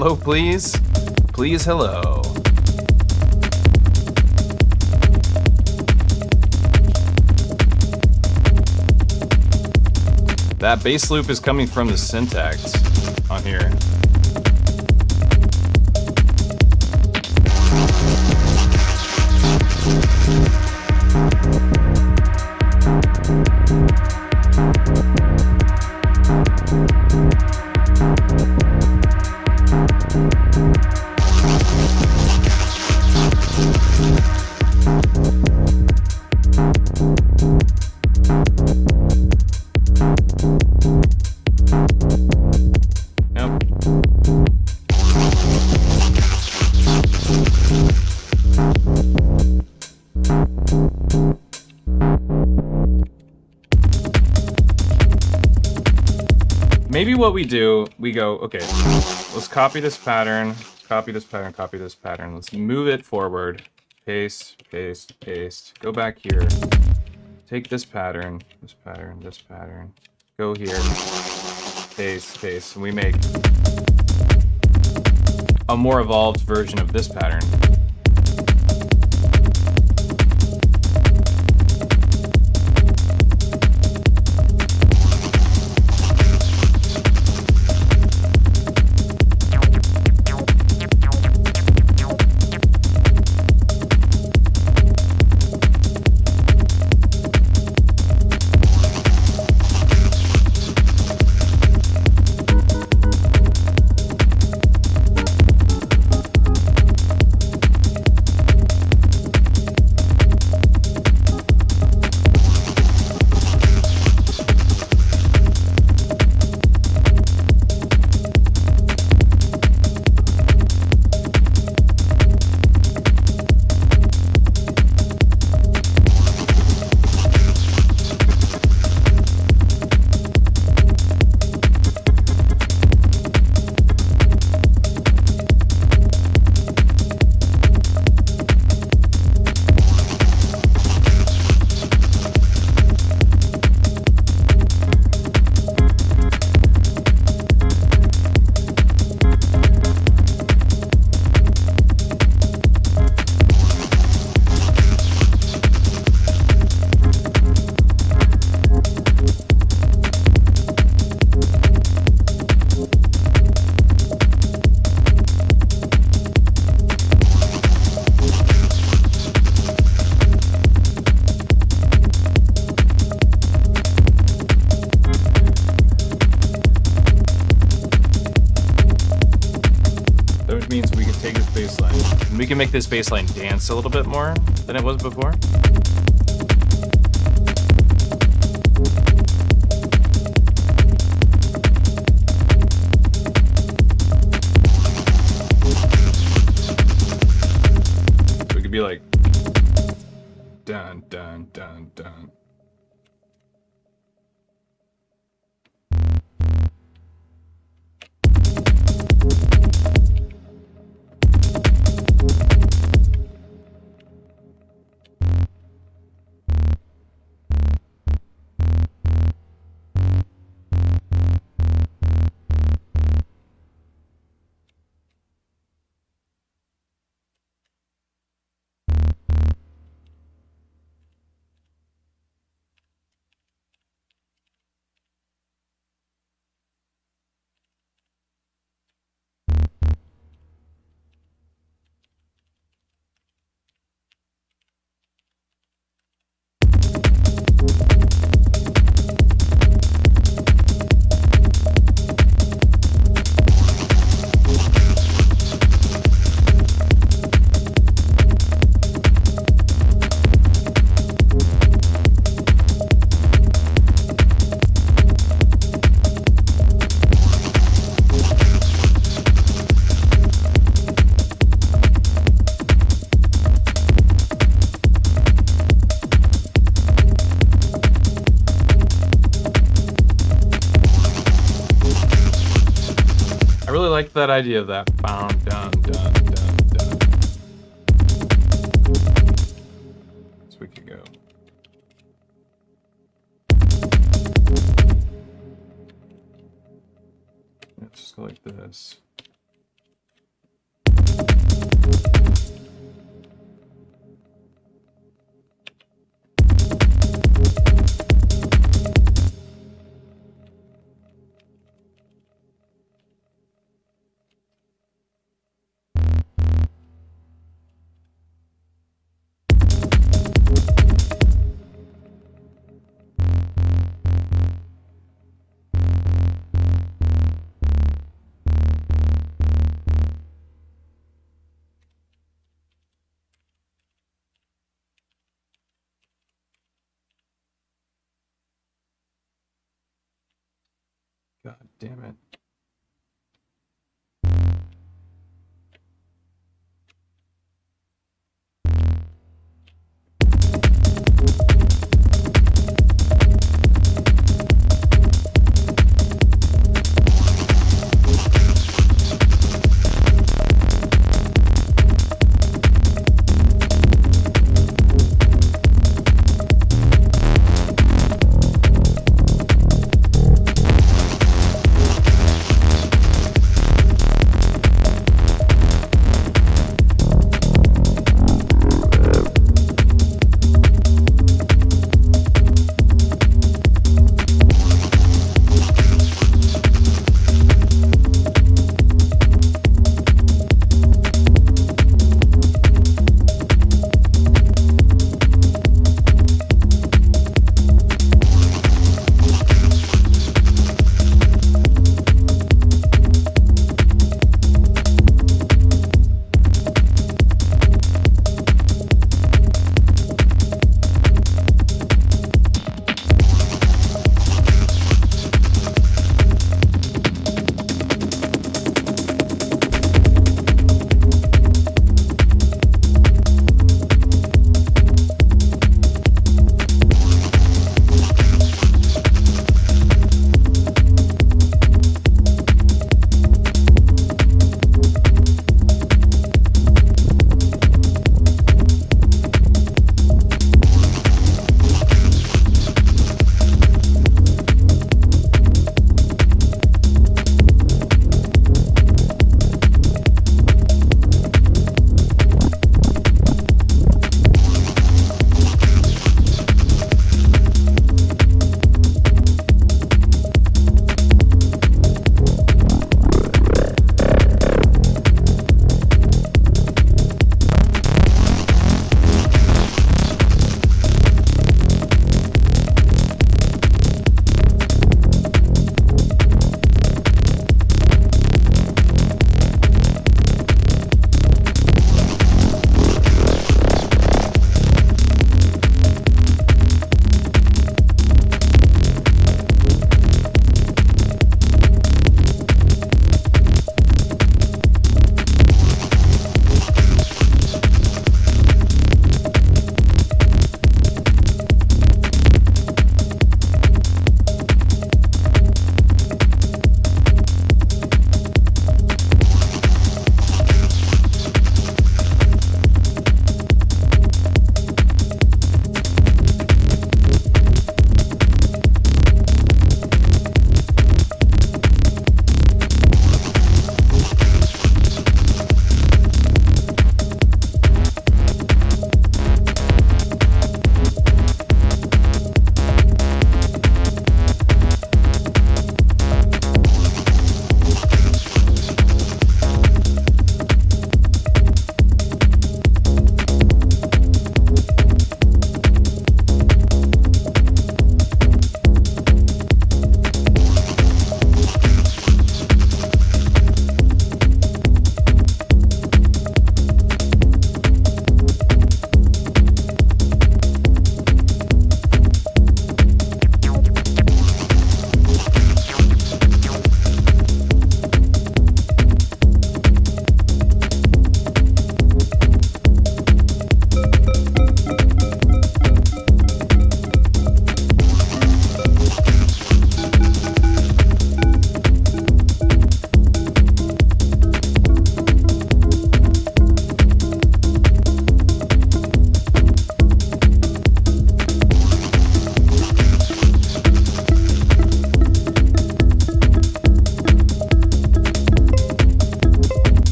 Hello, please. Please, hello. That bass loop is coming from the Syntakt on here. Maybe what we do, we go, okay, let's copy this pattern, copy this pattern, copy this pattern. Let's move it forward. Paste, paste, paste. Go back here. Take this pattern, this pattern, this pattern. Go here. Paste, paste. And we make a more evolved version of this pattern. We can make this bass line dance a little bit more than it was before. So we could be like dun dun dun dun. Like that idea of that bound dun dun dun dun. So we could go. Let's just go like this. God damn it.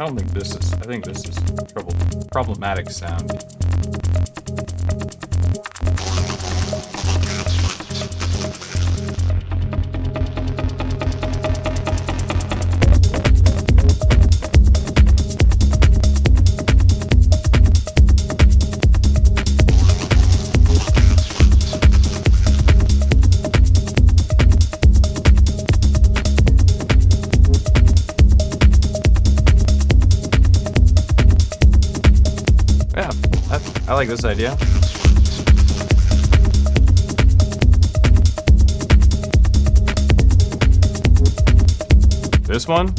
I don't think this is, I think this is problematic sound. I like this idea. This one.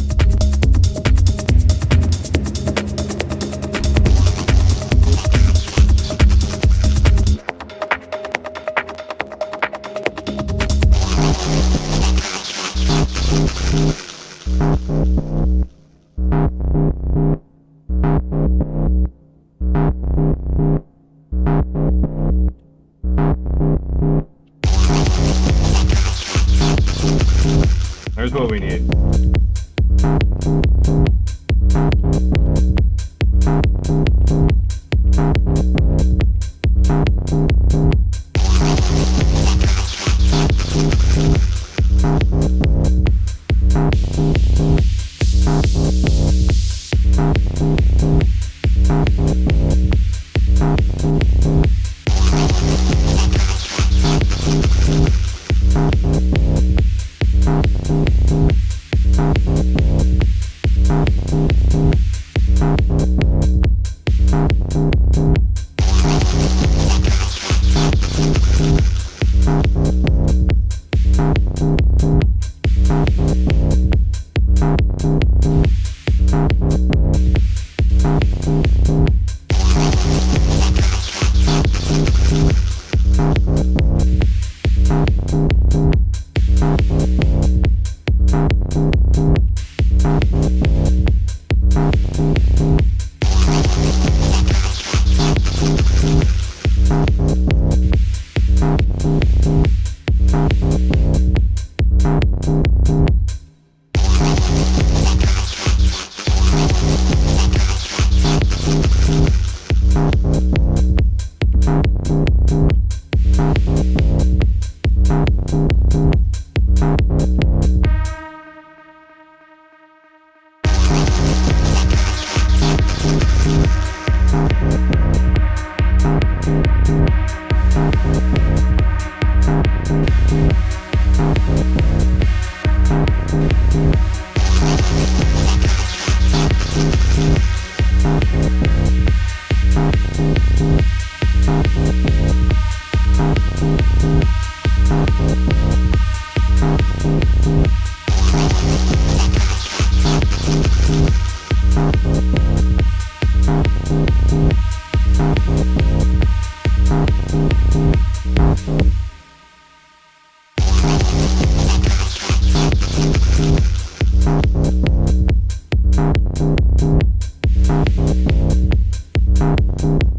There's what we need.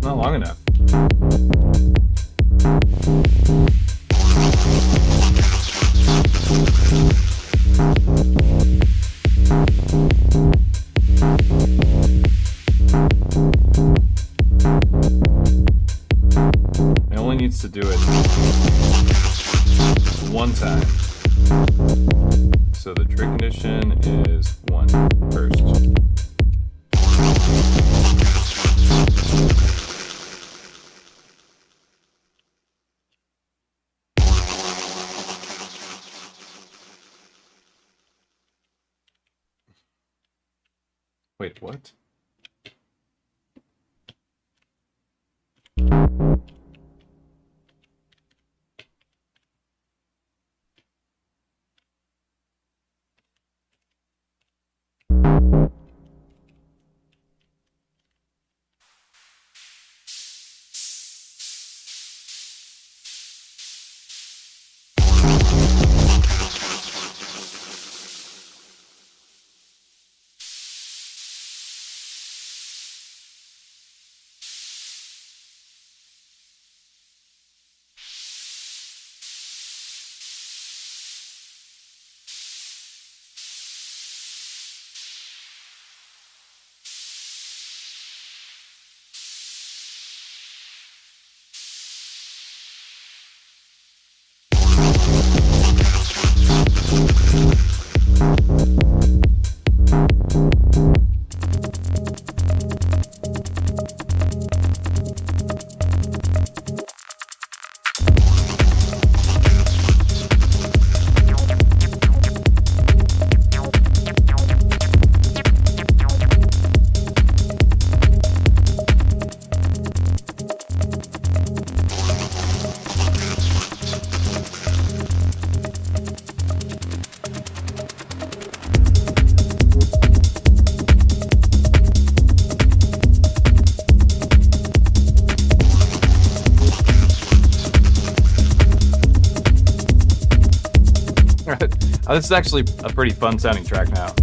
Not long enough. It only needs to do it one time. So the trig condition is 1 first. Wait, what? This is actually a pretty fun sounding track now.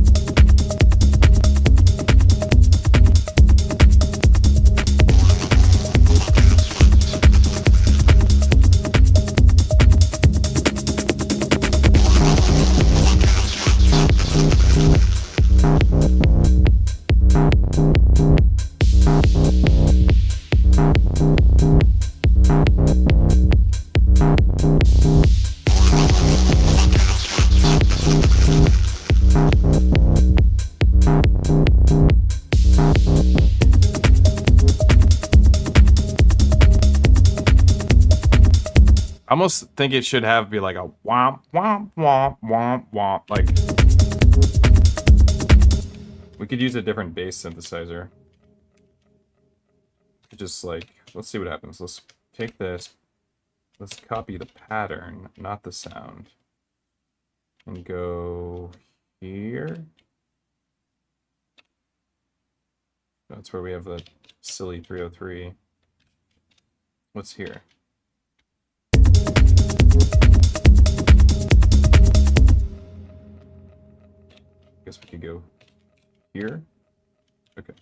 I almost think it should be like a womp, womp, womp, womp, womp. Like, we could use a different bass synthesizer. Just like, let's see what happens. Let's take this. Let's copy the pattern, not the sound. And go here. That's where we have the silly 303. What's here? Guess we could go here. Okay.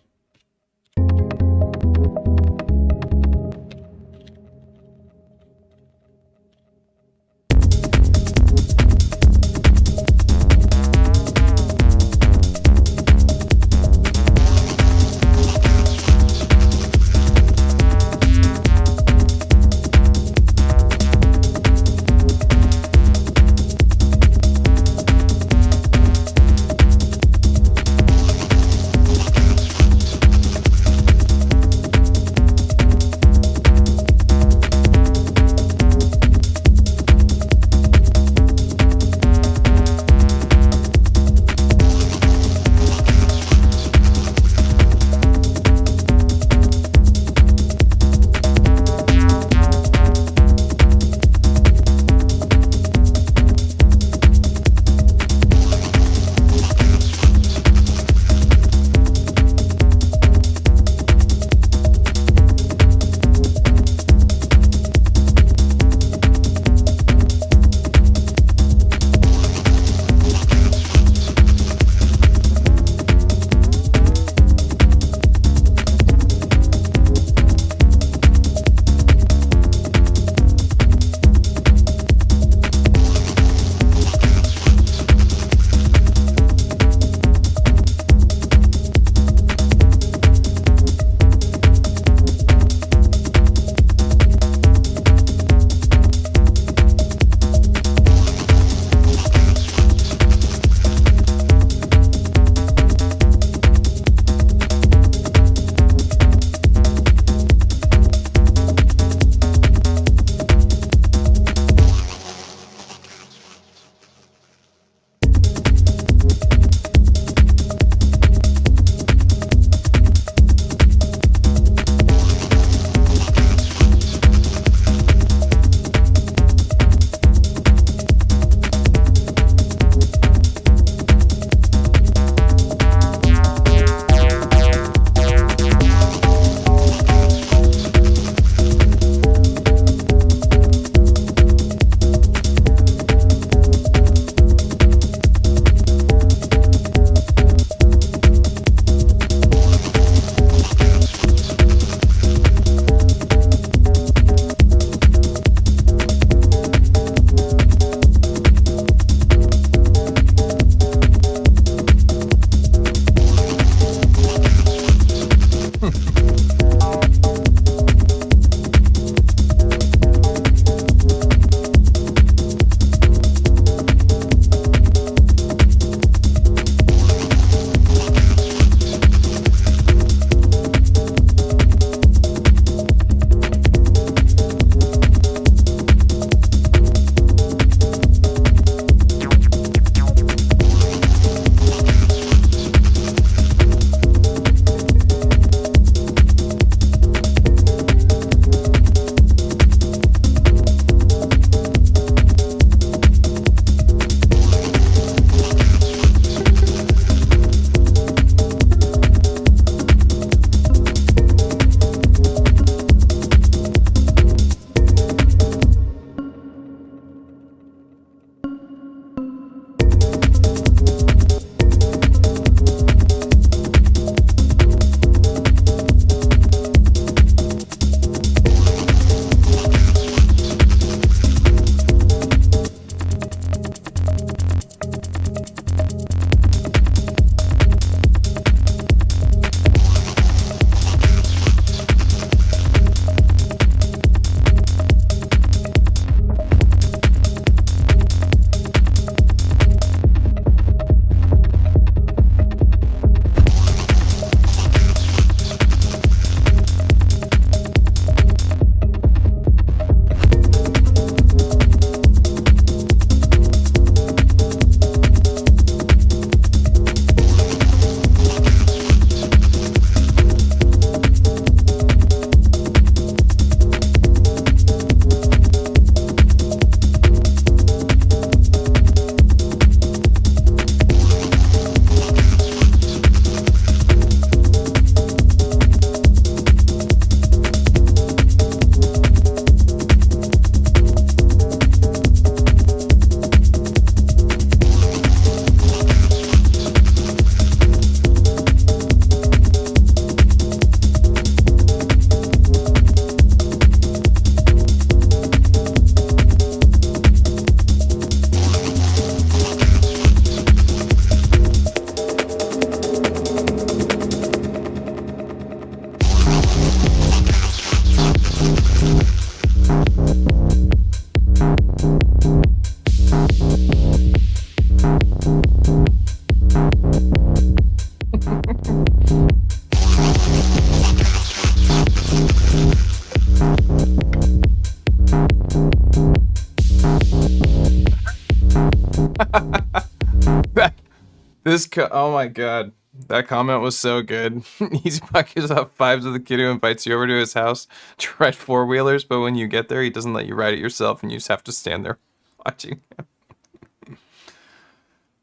Oh my god. That comment was so good. EZBOT gives off fives of the kid who invites you over to his house to ride four-wheelers, but when you get there, he doesn't let you ride it yourself, and you just have to stand there watching him.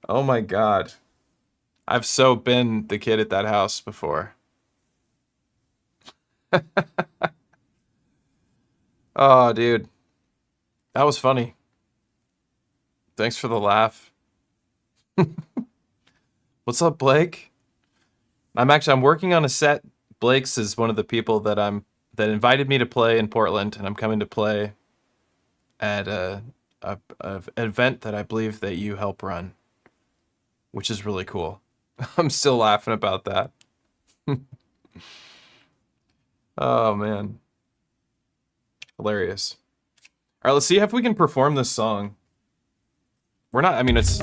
Oh my god. I've so been the kid at that house before. Oh, dude. That was funny. Thanks for the laugh. What's up, Blake? I'm working on a set. Blake's is one of the people that invited me to play in Portland, and I'm coming to play at an event that I believe that you help run, which is really cool. I'm still laughing about that. Oh man, hilarious. All right, let's see if we can perform this song. We're not. I mean, it's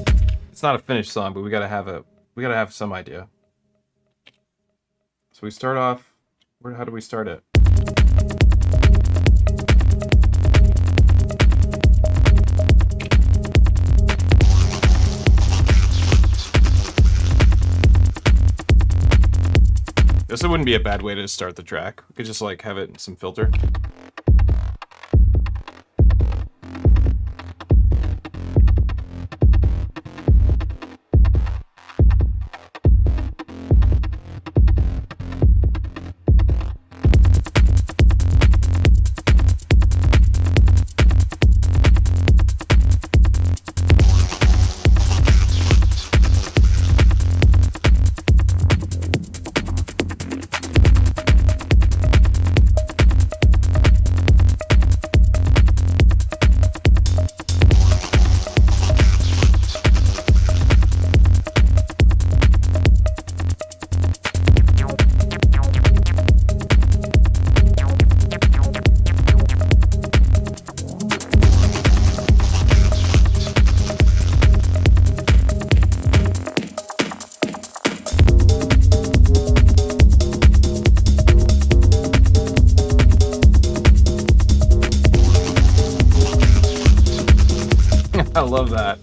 not a finished song, but we gotta have some idea. So we start off. How do we start it? This wouldn't be a bad way to start the track. We could just like have it in some filter. I love that.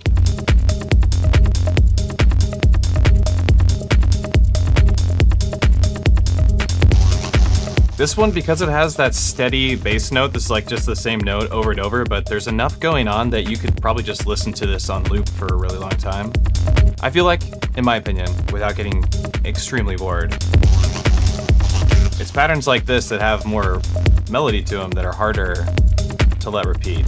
This one, because it has that steady bass note, this is like just the same note over and over, but there's enough going on that you could probably just listen to this on loop for a really long time. I feel like, in my opinion, without getting extremely bored. It's patterns like this that have more melody to them that are harder to let repeat.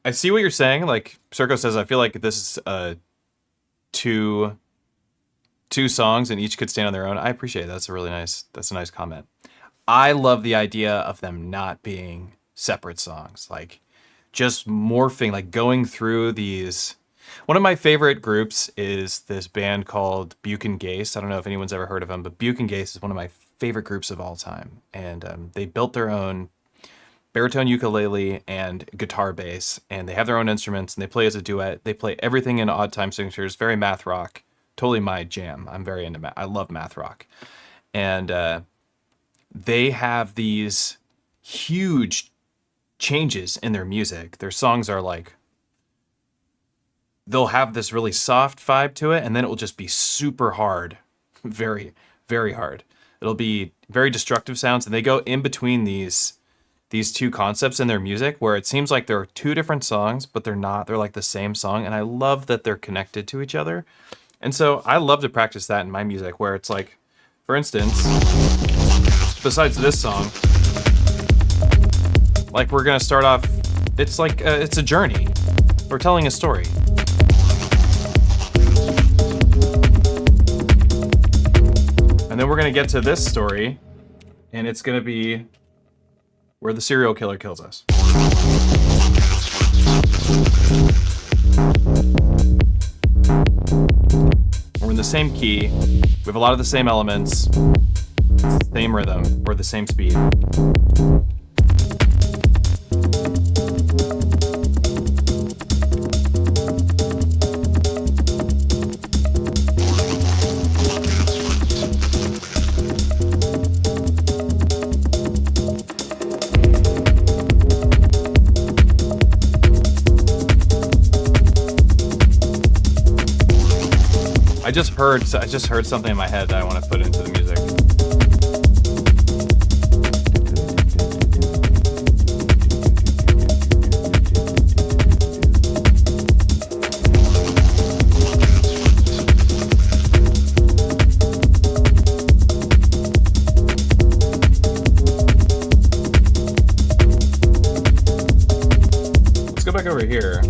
I see what you're saying. Like Circo says, I feel like this is two songs and each could stand on their own. I appreciate that. That's a nice comment. I love the idea of them not being separate songs, like just morphing, like going through these. One of my favorite groups is this band called Buke and Gase. I don't know if anyone's ever heard of them, but Buke and Gase is one of my favorite groups of all time. And they built their own baritone ukulele and guitar bass, and they have their own instruments, and they play as a duet. They play everything in odd time signatures, very math rock, totally my jam. I'm very into math. I love math rock. And they have these huge changes in their music. Their songs are like, they'll have this really soft vibe to it, and then it will just be super hard, very, very hard. It'll be very destructive sounds, and they go in between these these two concepts in their music where it seems like there are two different songs, but they're not. They're like the same song. And I love that they're connected to each other. And so I love to practice that in my music where it's like, for instance, besides this song, like we're going to start off, it's like, it's a journey. We're telling a story. And then we're going to get to this story, and it's going to be where the serial killer kills us. We're in the same key. We have a lot of the same elements, same rhythm, or the same speed. I just heard something in my head that I want to put into the music. Let's go back over here.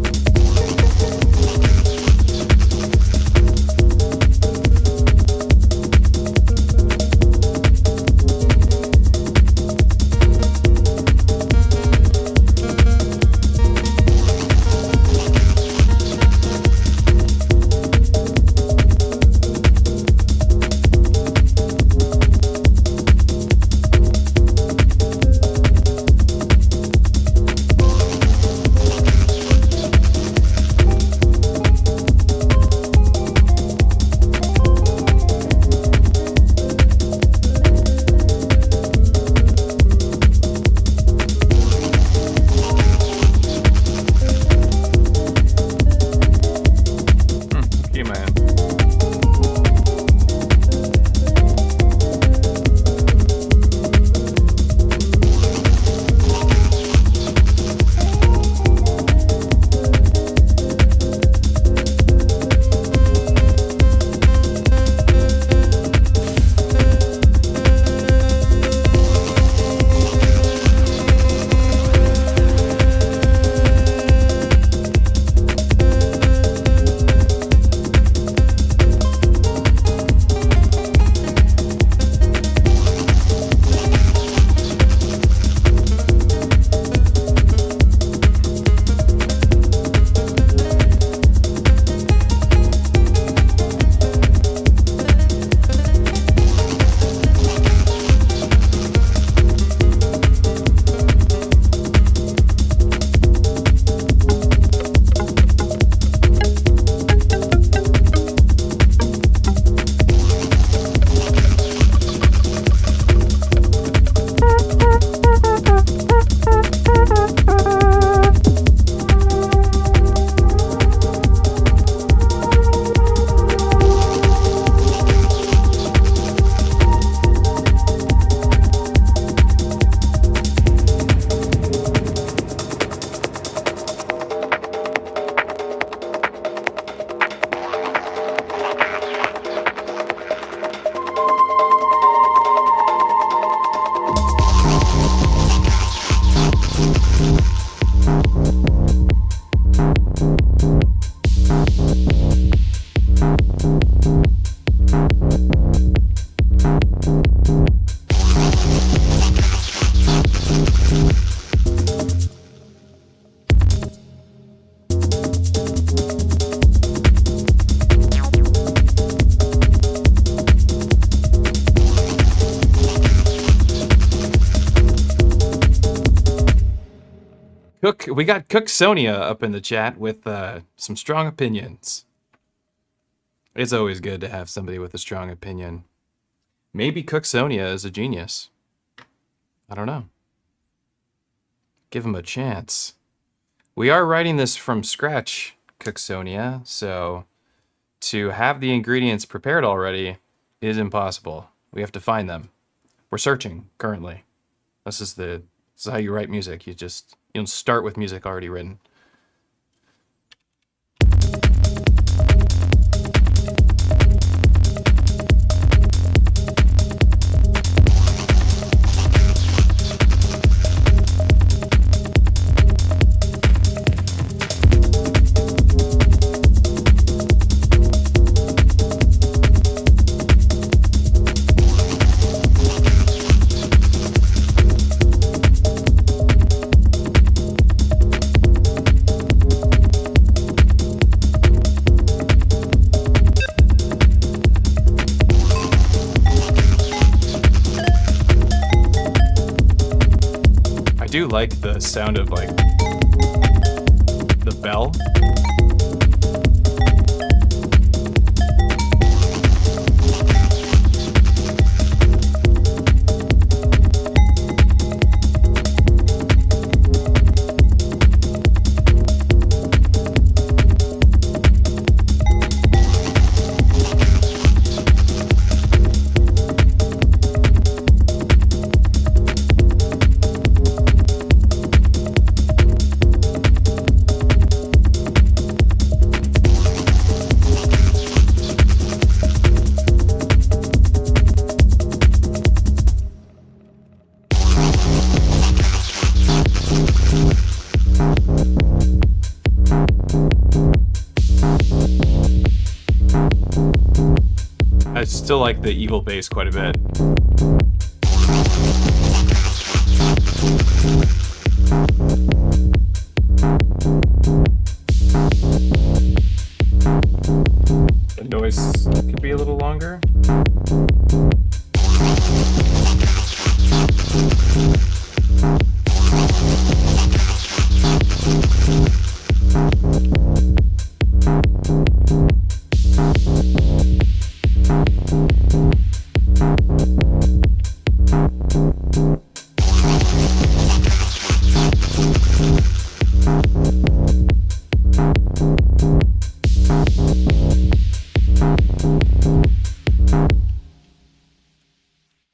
We got Cook Sonia up in the chat with some strong opinions. It's always good to have somebody with a strong opinion. Maybe Cook Sonia is a genius. I don't know. Give him a chance. We are writing this from scratch, Cook Sonia, so to have the ingredients prepared already is impossible. We have to find them. We're searching currently. This is the This is how you write music. You don't start with music already written. I do like the sound of like the bell. I still like the evil bass quite a bit. The noise could be a little longer.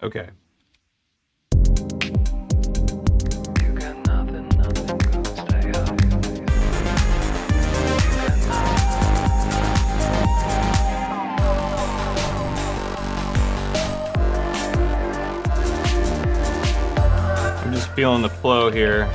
Okay. I'm just feeling the flow here.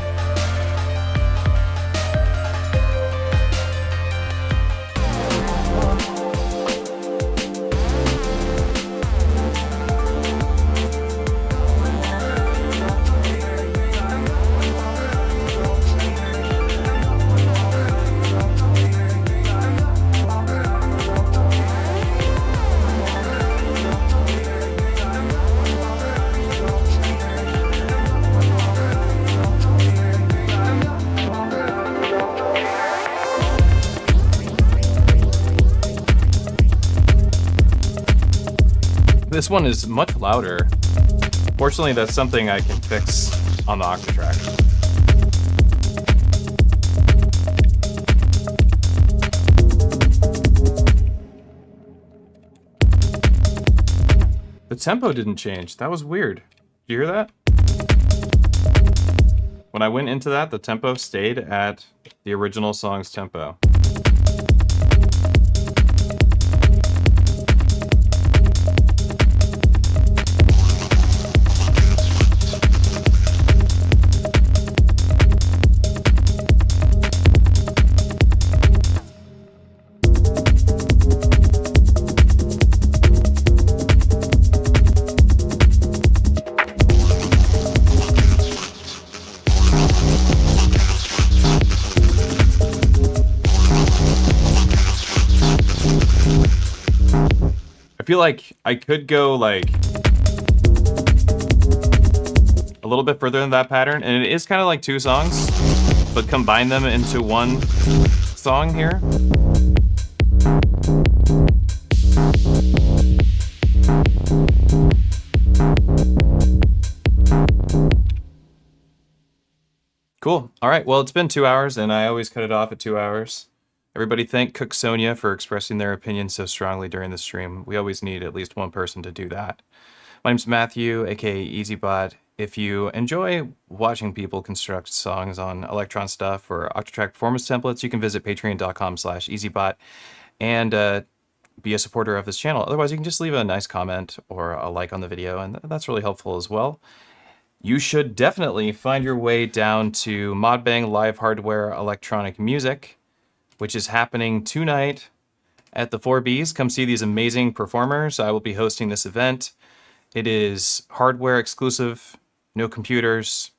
This one is much louder. Fortunately, that's something I can fix on the Octatrack. The tempo didn't change. That was weird. Did you hear that? When I went into that, the tempo stayed at the original song's tempo. I feel like I could go like a little bit further than that pattern, and it is kind of like two songs, but combine them into one song here. Cool. All right. Well, it's been 2 hours, and I always cut it off at 2 hours. Everybody thank Cook Sonia for expressing their opinion so strongly during the stream. We always need at least one person to do that. My name's Matthew, aka EZBOT. if you enjoy watching people construct songs on Electron stuff or Octatrack performance templates, you can visit patreon.com/EZBOT and be a supporter of this channel. Otherwise, you can just leave a nice comment or a like on the video, and that's really helpful as well. You should definitely find your way down to Modbang Live Hardware Electronic Music, which is happening tonight at the 4Bs. Come see these amazing performers. I will be hosting this event. It is hardware exclusive, no computers,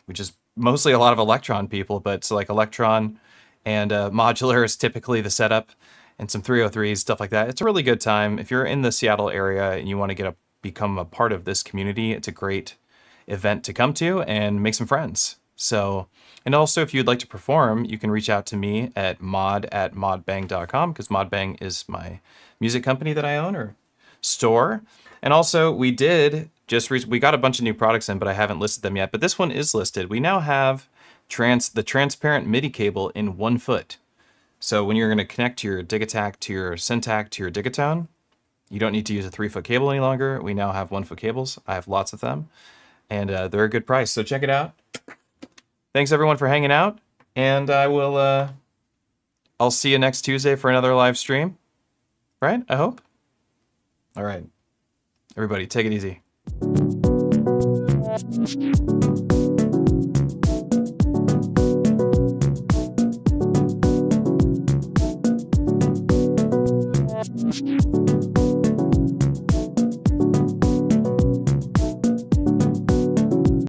which is mostly a lot of Elektron people, but it's like Elektron and modular is typically the setup, and some 303s, stuff like that. It's a really good time. If you're in the Seattle area and you want to become a part of this community, it's a great event to come to and make some friends. So, and also if you'd like to perform, you can reach out to me at mod@modbang.com, because Modbang is my music company that I own or store. And also we got a bunch of new products in, but I haven't listed them yet. But this one is listed. We now have the transparent MIDI cable in 1 foot. So when you're going to connect to your Digitakt, to your Syntakt, to your Digitone, you don't need to use a 3-foot cable any longer. We now have 1-foot cables. I have lots of them, and they're a good price. So check it out. Thanks everyone for hanging out, and I'll see you next Tuesday for another live stream. Right? I hope. All right. Everybody, take it easy.